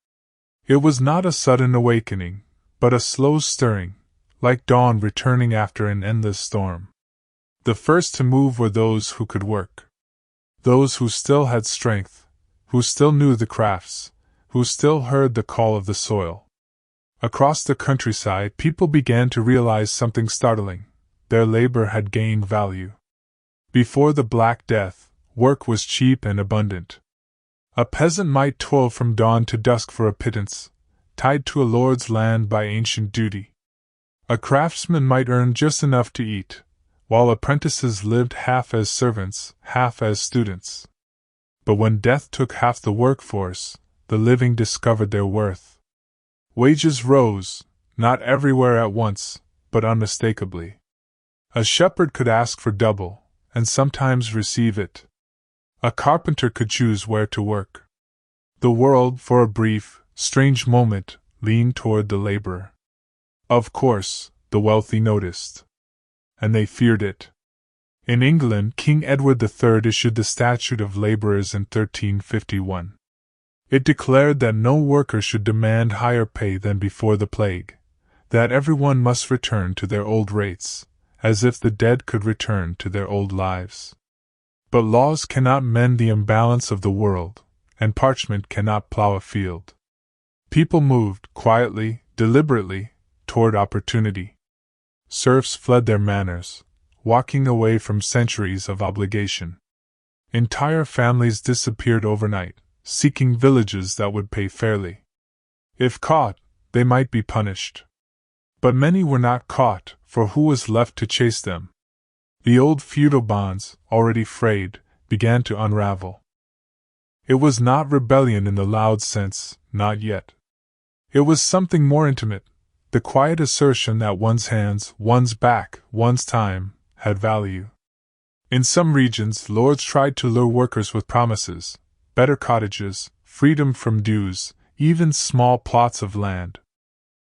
It was not a sudden awakening, but a slow stirring, like dawn returning after an endless storm. The first to move were those who could work. Those who still had strength, who still knew the crafts, who still heard the call of the soil. Across the countryside, people began to realize something startling. Their labor had gained value. Before the Black Death, work was cheap and abundant. A peasant might toil from dawn to dusk for a pittance, tied to a lord's land by ancient duty. A craftsman might earn just enough to eat, while apprentices lived half as servants, half as students. But when death took half the workforce, the living discovered their worth. Wages rose, not everywhere at once, but unmistakably. A shepherd could ask for double, and sometimes receive it. A carpenter could choose where to work. The world, for a brief, strange moment, leaned toward the laborer. Of course, the wealthy noticed. And they feared it. In England, King Edward III issued the Statute of Labourers in 1351. It declared that no worker should demand higher pay than before the plague, that everyone must return to their old rates, as if the dead could return to their old lives. But laws cannot mend the imbalance of the world, and parchment cannot plough a field. People moved, quietly, deliberately, toward opportunity. Serfs fled their manors, walking away from centuries of obligation. Entire families disappeared overnight, seeking villages that would pay fairly. If caught, they might be punished. But many were not caught, for who was left to chase them? The old feudal bonds, already frayed, began to unravel. It was not rebellion in the loud sense, not yet. It was something more intimate, the quiet assertion that one's hands, one's back, one's time, had value. In some regions, lords tried to lure workers with promises, better cottages, freedom from dues, even small plots of land.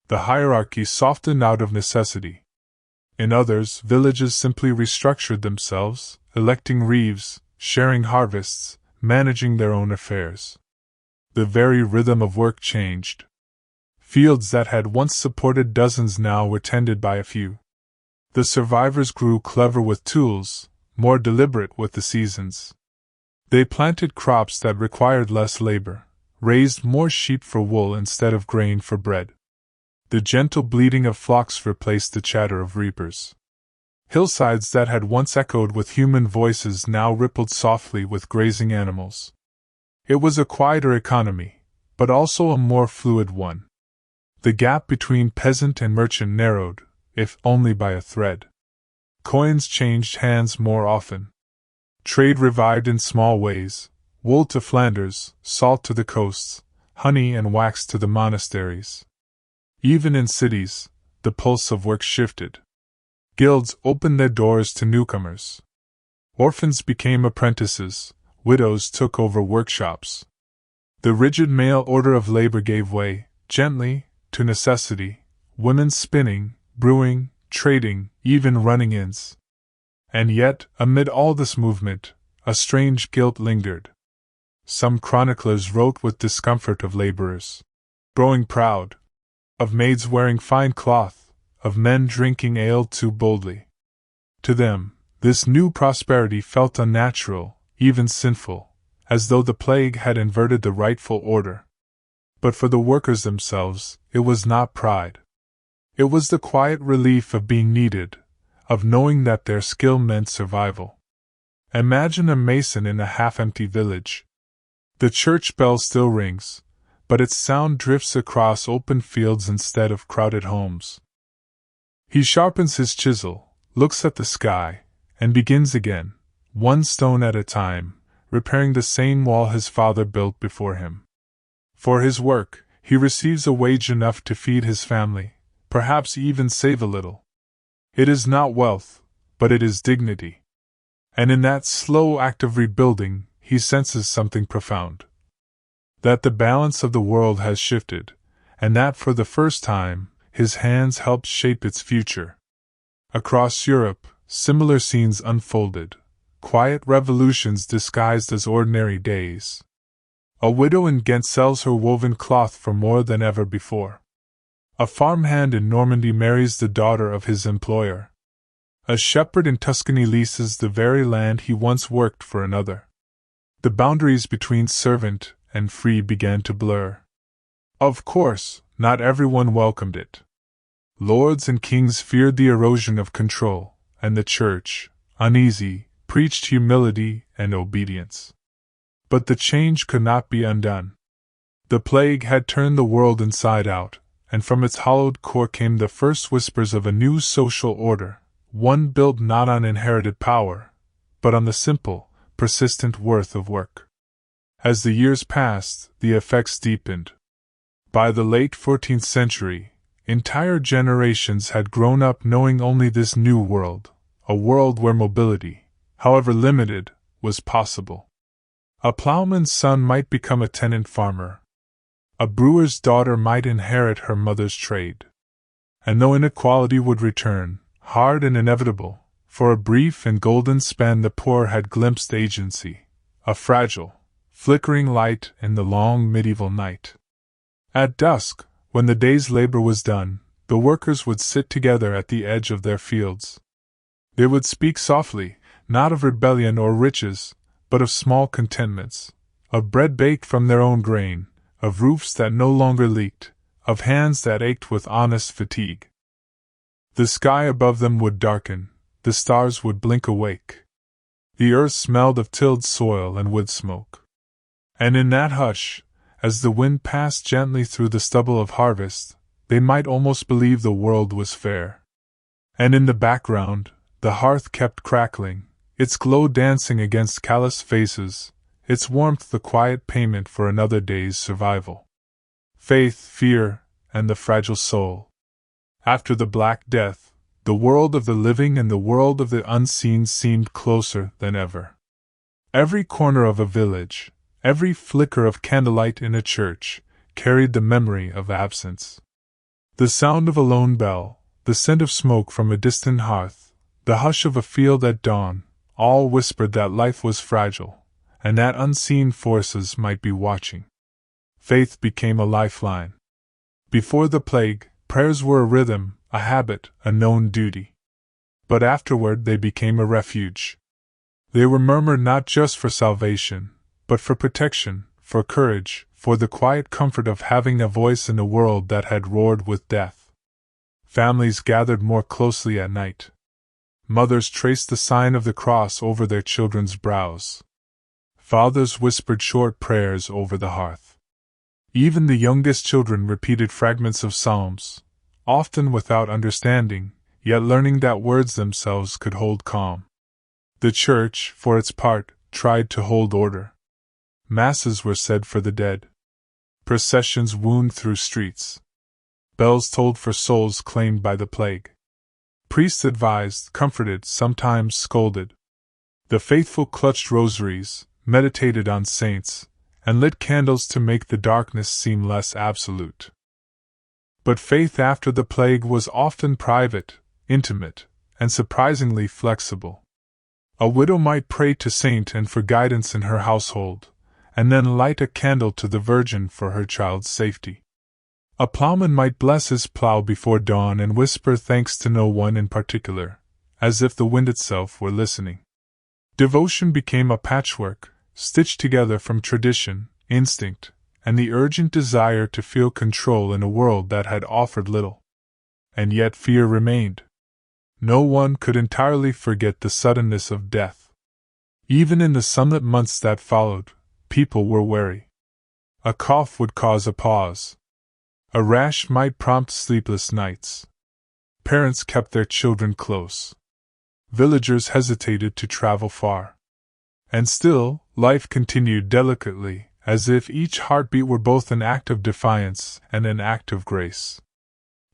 The hierarchy softened out of necessity. In others, villages simply restructured themselves, electing reeves, sharing harvests, managing their own affairs. The very rhythm of work changed. Fields that had once supported dozens now were tended by a few. The survivors grew clever with tools, more deliberate with the seasons. They planted crops that required less labor, raised more sheep for wool instead of grain for bread. The gentle bleating of flocks replaced the chatter of reapers. Hillsides that had once echoed with human voices now rippled softly with grazing animals. It was a quieter economy, but also a more fluid one. The gap between peasant and merchant narrowed, if only by a thread. Coins changed hands more often. Trade revived in small ways, wool to Flanders, salt to the coasts, honey and wax to the monasteries. Even in cities, the pulse of work shifted. Guilds opened their doors to newcomers. Orphans became apprentices, widows took over workshops. The rigid male order of labor gave way, gently, to necessity, women spinning, brewing, trading, even running inns. And yet, amid all this movement, a strange guilt lingered. Some chroniclers wrote with discomfort of laborers growing proud, of maids wearing fine cloth, of men drinking ale too boldly. To them, this new prosperity felt unnatural, even sinful, as though the plague had inverted the rightful order. But for the workers themselves, it was not pride. It was the quiet relief of being needed, of knowing that their skill meant survival. Imagine a mason in a half-empty village. The church bell still rings, but its sound drifts across open fields instead of crowded homes. He sharpens his chisel, looks at the sky, and begins again, one stone at a time, repairing the same wall his father built before him. For his work, he receives a wage enough to feed his family, perhaps even save a little. It is not wealth, but it is dignity. And in that slow act of rebuilding, he senses something profound. That the balance of the world has shifted, and that for the first time, his hands helped shape its future. Across Europe, similar scenes unfolded, quiet revolutions disguised as ordinary days. A widow in Ghent sells her woven cloth for more than ever before. A farmhand in Normandy marries the daughter of his employer. A shepherd in Tuscany leases the very land he once worked for another. The boundaries between servant and free began to blur. Of course, not everyone welcomed it. Lords and kings feared the erosion of control, and the church, uneasy, preached humility and obedience. But the change could not be undone. The plague had turned the world inside out, and from its hollowed core came the first whispers of a new social order, one built not on inherited power, but on the simple, persistent worth of work. As the years passed, the effects deepened. By the late 14th century, entire generations had grown up knowing only this new world, a world where mobility, however limited, was possible. A plowman's son might become a tenant farmer. A brewer's daughter might inherit her mother's trade. And though inequality would return, hard and inevitable, for a brief and golden span the poor had glimpsed agency, a fragile, flickering light in the long medieval night. At dusk, when the day's labor was done, the workers would sit together at the edge of their fields. They would speak softly, not of rebellion or riches, but of small contentments, of bread baked from their own grain, of roofs that no longer leaked, of hands that ached with honest fatigue. The sky above them would darken, the stars would blink awake. The earth smelled of tilled soil and wood smoke. And in that hush, as the wind passed gently through the stubble of harvest, they might almost believe the world was fair. And in the background, the hearth kept crackling, its glow dancing against callous faces, its warmth the quiet payment for another day's survival. Faith, fear, and the fragile soul. After the Black Death, the world of the living and the world of the unseen seemed closer than ever. Every corner of a village, every flicker of candlelight in a church, carried the memory of absence. The sound of a lone bell, the scent of smoke from a distant hearth, the hush of a field at dawn, all whispered that life was fragile, and that unseen forces might be watching. Faith became a lifeline. Before the plague, prayers were a rhythm, a habit, a known duty. But afterward they became a refuge. They were murmured not just for salvation, but for protection, for courage, for the quiet comfort of having a voice in a world that had roared with death. Families gathered more closely at night. Mothers traced the sign of the cross over their children's brows. Fathers whispered short prayers over the hearth. Even the youngest children repeated fragments of psalms, often without understanding, yet learning that words themselves could hold calm. The church, for its part, tried to hold order. Masses were said for the dead. Processions wound through streets. Bells tolled for souls claimed by the plague. Priests advised, comforted, sometimes scolded. The faithful clutched rosaries, meditated on saints, and lit candles to make the darkness seem less absolute. But faith after the plague was often private, intimate, and surprisingly flexible. A widow might pray to saint and for guidance in her household, and then light a candle to the Virgin for her child's safety. A plowman might bless his plow before dawn and whisper thanks to no one in particular, as if the wind itself were listening. Devotion became a patchwork, stitched together from tradition, instinct, and the urgent desire to feel control in a world that had offered little. And yet fear remained. No one could entirely forget the suddenness of death. Even in the sunlit months that followed, people were wary. A cough would cause a pause. A rash might prompt sleepless nights. Parents kept their children close. Villagers hesitated to travel far. And still, life continued delicately, as if each heartbeat were both an act of defiance and an act of grace.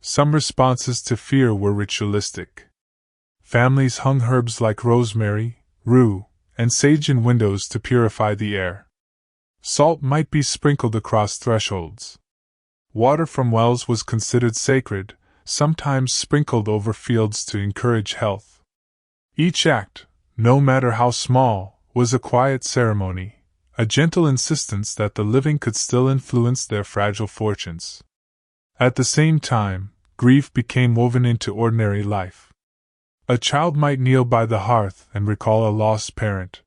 Some responses to fear were ritualistic. Families hung herbs like rosemary, rue, and sage in windows to purify the air. Salt might be sprinkled across thresholds. Water from wells was considered sacred, sometimes sprinkled over fields to encourage health. Each act, no matter how small, was a quiet ceremony, a gentle insistence that the living could still influence their fragile fortunes. At the same time, grief became woven into ordinary life. A child might kneel by the hearth and recall a lost parent.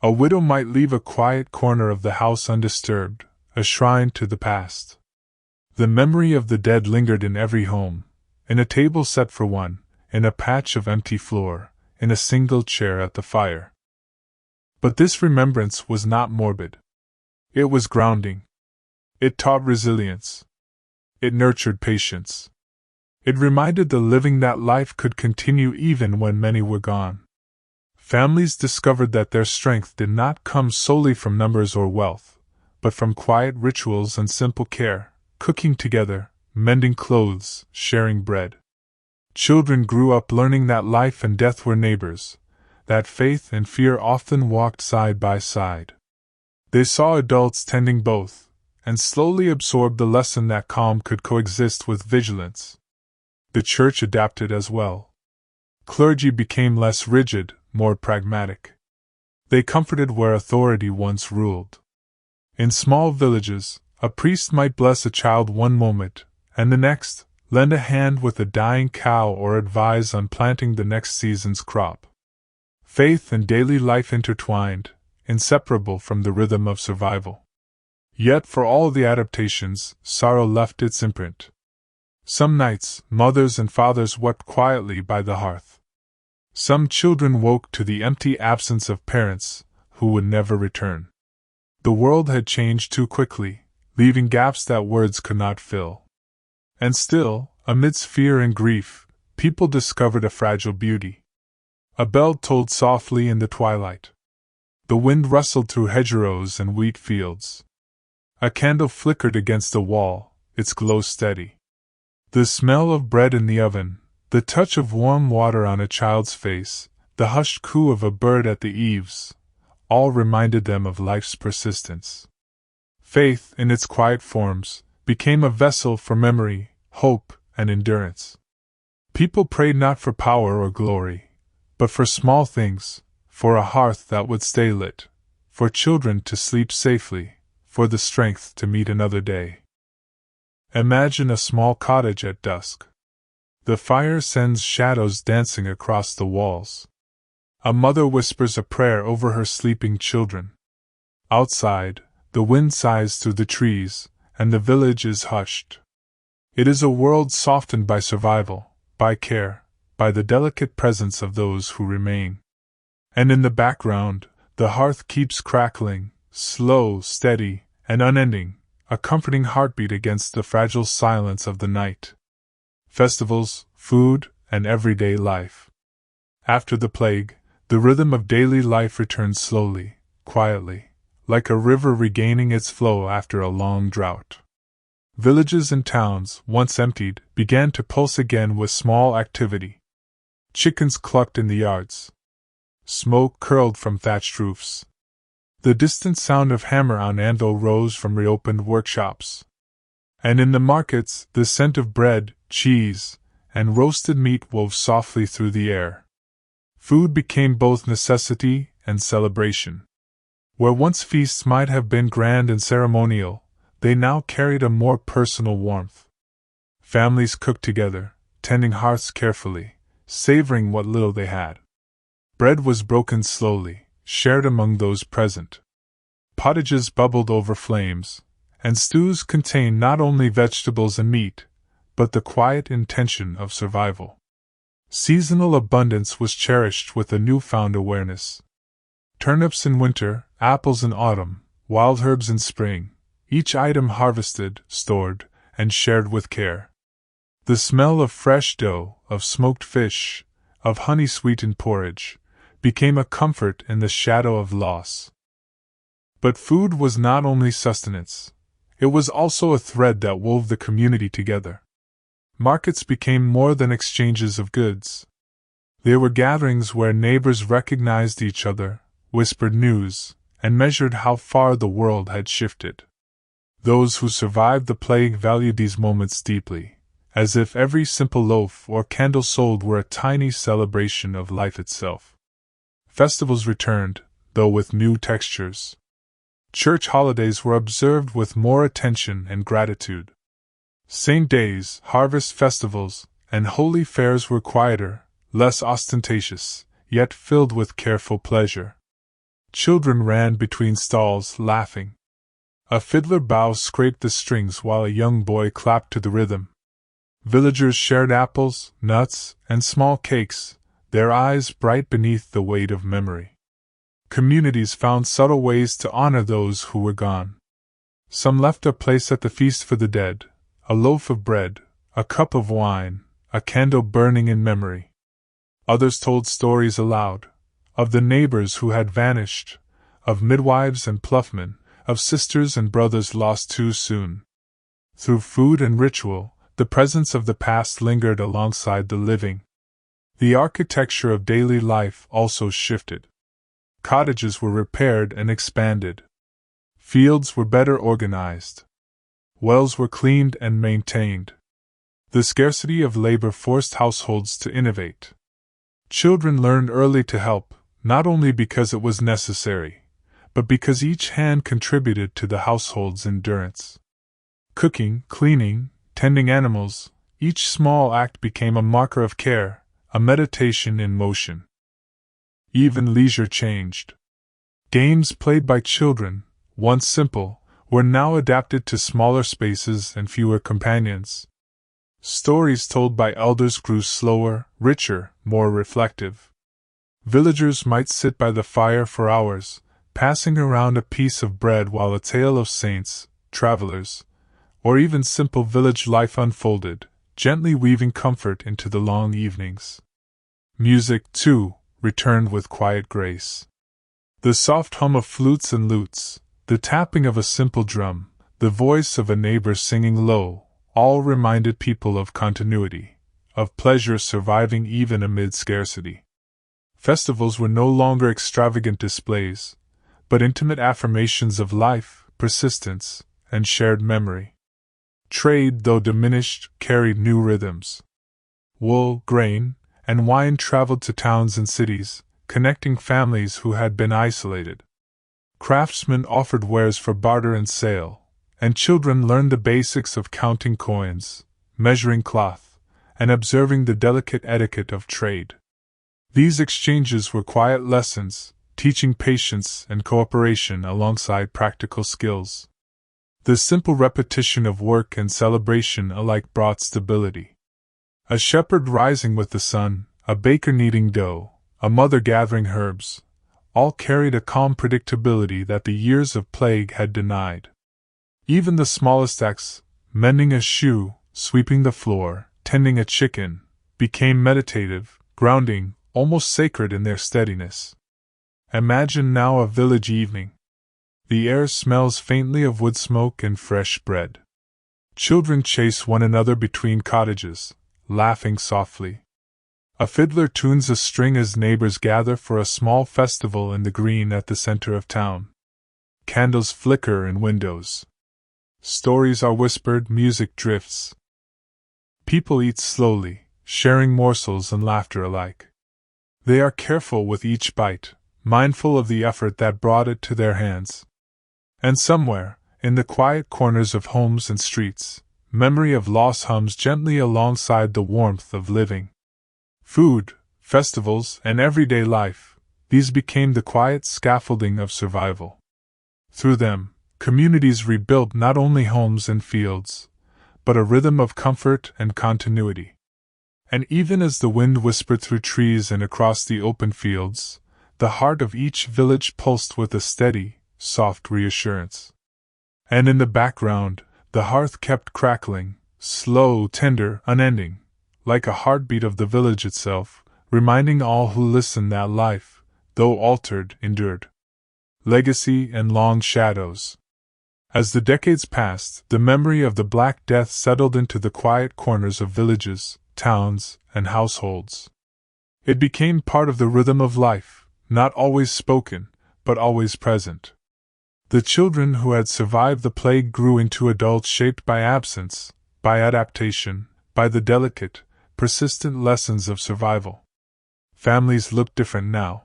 A widow might leave a quiet corner of the house undisturbed, a shrine to the past. The memory of the dead lingered in every home, in a table set for one, in a patch of empty floor, in a single chair at the fire. But this remembrance was not morbid. It was grounding. It taught resilience. It nurtured patience. It reminded the living that life could continue even when many were gone. Families discovered that their strength did not come solely from numbers or wealth, but from quiet rituals and simple care, cooking together, mending clothes, sharing bread. Children grew up learning that life and death were neighbors, that faith and fear often walked side by side. They saw adults tending both, and slowly absorbed the lesson that calm could coexist with vigilance. The church adapted as well. Clergy became less rigid, more pragmatic. They comforted where authority once ruled. In small villages, a priest might bless a child one moment, and the next, lend a hand with a dying cow or advise on planting the next season's crop. Faith and daily life intertwined, inseparable from the rhythm of survival. Yet for all the adaptations, sorrow left its imprint. Some nights, mothers and fathers wept quietly by the hearth. Some children woke to the empty absence of parents who would never return. The world had changed too quickly, leaving gaps that words could not fill. And still, amidst fear and grief, people discovered a fragile beauty. A bell tolled softly in the twilight. The wind rustled through hedgerows and wheat fields. A candle flickered against the wall, its glow steady. The smell of bread in the oven, the touch of warm water on a child's face, the hushed coo of a bird at the eaves, all reminded them of life's persistence. Faith, in its quiet forms, became a vessel for memory, hope, and endurance. People prayed not for power or glory, but for small things, for a hearth that would stay lit, for children to sleep safely, for the strength to meet another day. Imagine a small cottage at dusk. The fire sends shadows dancing across the walls. A mother whispers a prayer over her sleeping children. Outside, the wind sighs through the trees, and the village is hushed. It is a world softened by survival, by care, by the delicate presence of those who remain. And in the background, the hearth keeps crackling, slow, steady, and unending, a comforting heartbeat against the fragile silence of the night. Festivals, food, and everyday life. After the plague, the rhythm of daily life returns slowly, quietly, like a river regaining its flow after a long drought. Villages and towns, once emptied, began to pulse again with small activity. Chickens clucked in the yards. Smoke curled from thatched roofs. The distant sound of hammer on anvil rose from reopened workshops. And in the markets, the scent of bread, cheese, and roasted meat wove softly through the air. Food became both necessity and celebration. Where once feasts might have been grand and ceremonial, they now carried a more personal warmth. Families cooked together, tending hearths carefully, savoring what little they had. Bread was broken slowly, shared among those present. Pottages bubbled over flames, and stews contained not only vegetables and meat, but the quiet intention of survival. Seasonal abundance was cherished with a newfound awareness. Turnips in winter, apples in autumn, wild herbs in spring, each item harvested, stored, and shared with care. The smell of fresh dough, of smoked fish, of honey-sweetened porridge, became a comfort in the shadow of loss. But food was not only sustenance, it was also a thread that wove the community together. Markets became more than exchanges of goods. They were gatherings where neighbors recognized each other, whispered news, and measured how far the world had shifted. Those who survived the plague valued these moments deeply, as if every simple loaf or candle sold were a tiny celebration of life itself. Festivals returned, though with new textures. Church holidays were observed with more attention and gratitude. Saint days, harvest festivals, and holy fairs were quieter, less ostentatious, yet filled with careful pleasure. Children ran between stalls, laughing. A fiddler bow scraped the strings while a young boy clapped to the rhythm. Villagers shared apples, nuts, and small cakes, their eyes bright beneath the weight of memory. Communities found subtle ways to honor those who were gone. Some left a place at the feast for the dead, a loaf of bread, a cup of wine, a candle burning in memory. Others told stories aloud, of the neighbors who had vanished, of midwives and ploughmen, of sisters and brothers lost too soon. Through food and ritual, the presence of the past lingered alongside the living. The architecture of daily life also shifted. Cottages were repaired and expanded. Fields were better organized. Wells were cleaned and maintained. The scarcity of labor forced households to innovate. Children learned early to help, not only because it was necessary, but because each hand contributed to the household's endurance. Cooking, cleaning, tending animals, each small act became a marker of care, a meditation in motion. Even leisure changed. Games played by children, once simple, were now adapted to smaller spaces and fewer companions. Stories told by elders grew slower, richer, more reflective. Villagers might sit by the fire for hours, passing around a piece of bread while a tale of saints, travelers, or even simple village life unfolded, gently weaving comfort into the long evenings. Music, too, returned with quiet grace. The soft hum of flutes and lutes, the tapping of a simple drum, the voice of a neighbor singing low, all reminded people of continuity, of pleasure surviving even amid scarcity. Festivals were no longer extravagant displays, but intimate affirmations of life, persistence, and shared memory. Trade, though diminished, carried new rhythms. Wool, grain, and wine traveled to towns and cities, connecting families who had been isolated. Craftsmen offered wares for barter and sale, and children learned the basics of counting coins, measuring cloth, and observing the delicate etiquette of trade. These exchanges were quiet lessons, teaching patience and cooperation alongside practical skills. The simple repetition of work and celebration alike brought stability. A shepherd rising with the sun, a baker kneading dough, a mother gathering herbs, all carried a calm predictability that the years of plague had denied. Even the smallest acts, mending a shoe, sweeping the floor, tending a chicken, became meditative, grounding, almost sacred in their steadiness. Imagine now a village evening. The air smells faintly of wood smoke and fresh bread. Children chase one another between cottages, laughing softly. A fiddler tunes a string as neighbors gather for a small festival in the green at the center of town. Candles flicker in windows. Stories are whispered, music drifts. People eat slowly, sharing morsels and laughter alike. They are careful with each bite, mindful of the effort that brought it to their hands. And somewhere, in the quiet corners of homes and streets, memory of loss hums gently alongside the warmth of living. Food, festivals, and everyday life, these became the quiet scaffolding of survival. Through them, communities rebuilt not only homes and fields, but a rhythm of comfort and continuity. And even as the wind whispered through trees and across the open fields, the heart of each village pulsed with a steady, soft reassurance. And in the background, the hearth kept crackling, slow, tender, unending, like a heartbeat of the village itself, reminding all who listened that life, though altered, endured. Legacy and long shadows. As the decades passed, the memory of the Black Death settled into the quiet corners of villages, towns, and households. It became part of the rhythm of life, not always spoken, but always present. The children who had survived the plague grew into adults shaped by absence, by adaptation, by the delicate, persistent lessons of survival. Families looked different now.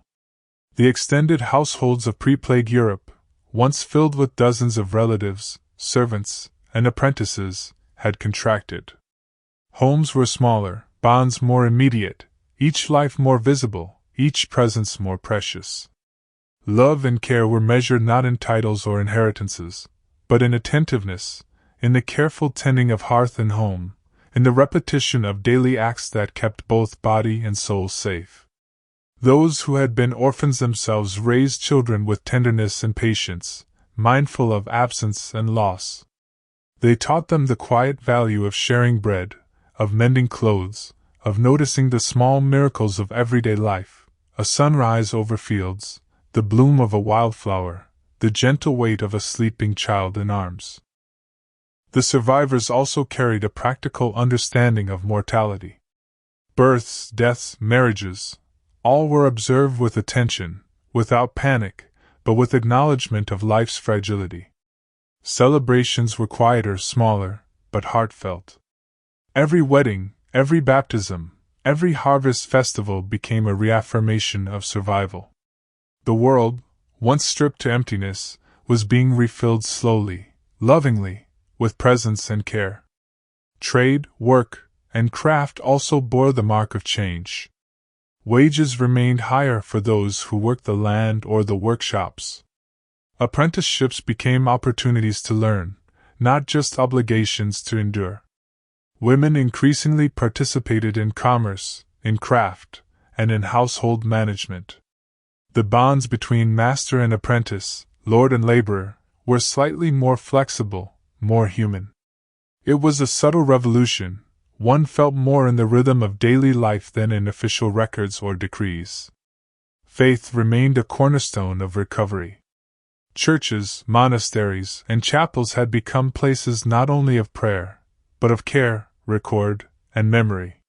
The extended households of pre-plague Europe, once filled with dozens of relatives, servants, and apprentices, had contracted. Homes were smaller, bonds more immediate, each life more visible, each presence more precious. Love and care were measured not in titles or inheritances, but in attentiveness, in the careful tending of hearth and home, in the repetition of daily acts that kept both body and soul safe. Those who had been orphans themselves raised children with tenderness and patience, mindful of absence and loss. They taught them the quiet value of sharing bread, of mending clothes, of noticing the small miracles of everyday life, a sunrise over fields, the bloom of a wildflower, the gentle weight of a sleeping child in arms. The survivors also carried a practical understanding of mortality. Births, deaths, marriages, all were observed with attention, without panic, but with acknowledgement of life's fragility. Celebrations were quieter, smaller, but heartfelt. Every wedding, every baptism, every harvest festival became a reaffirmation of survival. The world, once stripped to emptiness, was being refilled slowly, lovingly, with presence and care. Trade, work, and craft also bore the mark of change. Wages remained higher for those who worked the land or the workshops. Apprenticeships became opportunities to learn, not just obligations to endure. Women increasingly participated in commerce, in craft, and in household management. The bonds between master and apprentice, lord and laborer, were slightly more flexible, more human. It was a subtle revolution, one felt more in the rhythm of daily life than in official records or decrees. Faith remained a cornerstone of recovery. Churches, monasteries, and chapels had become places not only of prayer, but of care, record, and memory.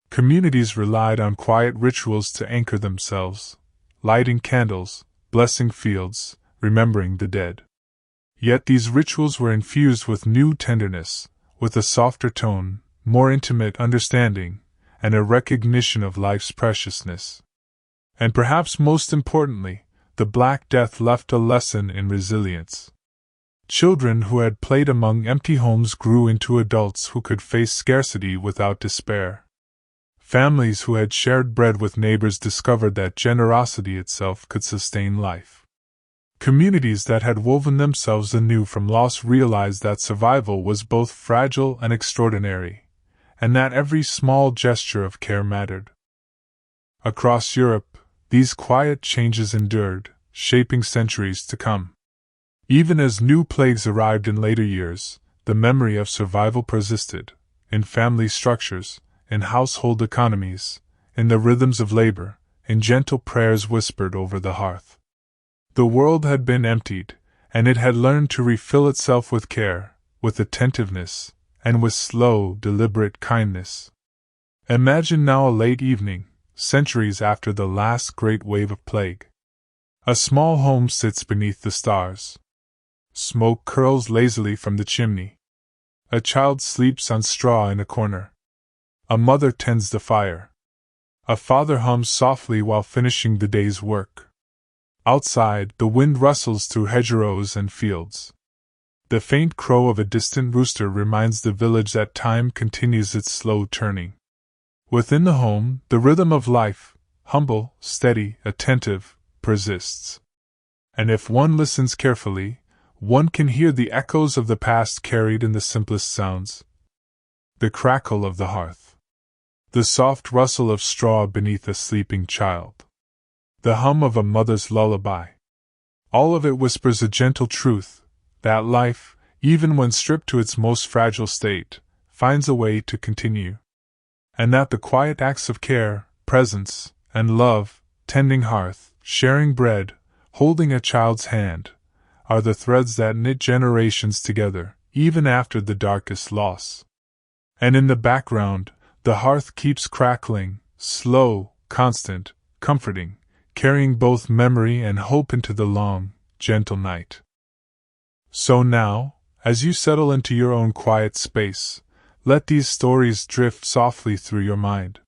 Communities relied on quiet rituals to anchor themselves, lighting candles, blessing fields, remembering the dead. Yet these rituals were infused with new tenderness, with a softer tone, more intimate understanding, and a recognition of life's preciousness. And perhaps most importantly, the Black Death left a lesson in resilience. Children who had played among empty homes grew into adults who could face scarcity without despair. Families who had shared bread with neighbors discovered that generosity itself could sustain life. Communities that had woven themselves anew from loss realized that survival was both fragile and extraordinary, and that every small gesture of care mattered. Across Europe, these quiet changes endured, shaping centuries to come. Even as new plagues arrived in later years, the memory of survival persisted, in family structures, in household economies, in the rhythms of labor, in gentle prayers whispered over the hearth. The world had been emptied, and it had learned to refill itself with care, with attentiveness, and with slow, deliberate kindness. Imagine now a late evening, centuries after the last great wave of plague. A small home sits beneath the stars. Smoke curls lazily from the chimney. A child sleeps on straw in a corner. A mother tends the fire. A father hums softly while finishing the day's work. Outside, the wind rustles through hedgerows and fields. The faint crow of a distant rooster reminds the village that time continues its slow turning. Within the home, the rhythm of life, humble, steady, attentive, persists. And if one listens carefully, one can hear the echoes of the past carried in the simplest sounds. The crackle of the hearth. The soft rustle of straw beneath a sleeping child. The hum of a mother's lullaby. All of it whispers a gentle truth, that life, even when stripped to its most fragile state, finds a way to continue. And that the quiet acts of care, presence, and love, tending hearth, sharing bread, holding a child's hand, are the threads that knit generations together, even after the darkest loss. And in the background, the hearth keeps crackling, slow, constant, comforting, carrying both memory and hope into the long, gentle night. So now, as you settle into your own quiet space, let these stories drift softly through your mind.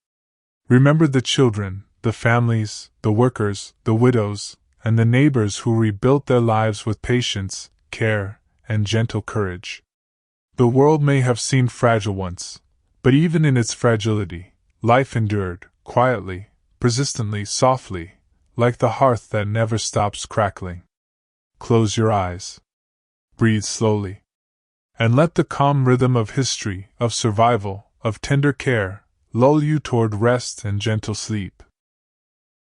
Remember the children, the families, the workers, the widows, and the neighbors who rebuilt their lives with patience, care, and gentle courage. The world may have seemed fragile once, but even in its fragility, life endured, quietly, persistently, softly, like the hearth that never stops crackling. Close your eyes. Breathe slowly. And let the calm rhythm of history, of survival, of tender care, lull you toward rest and gentle sleep.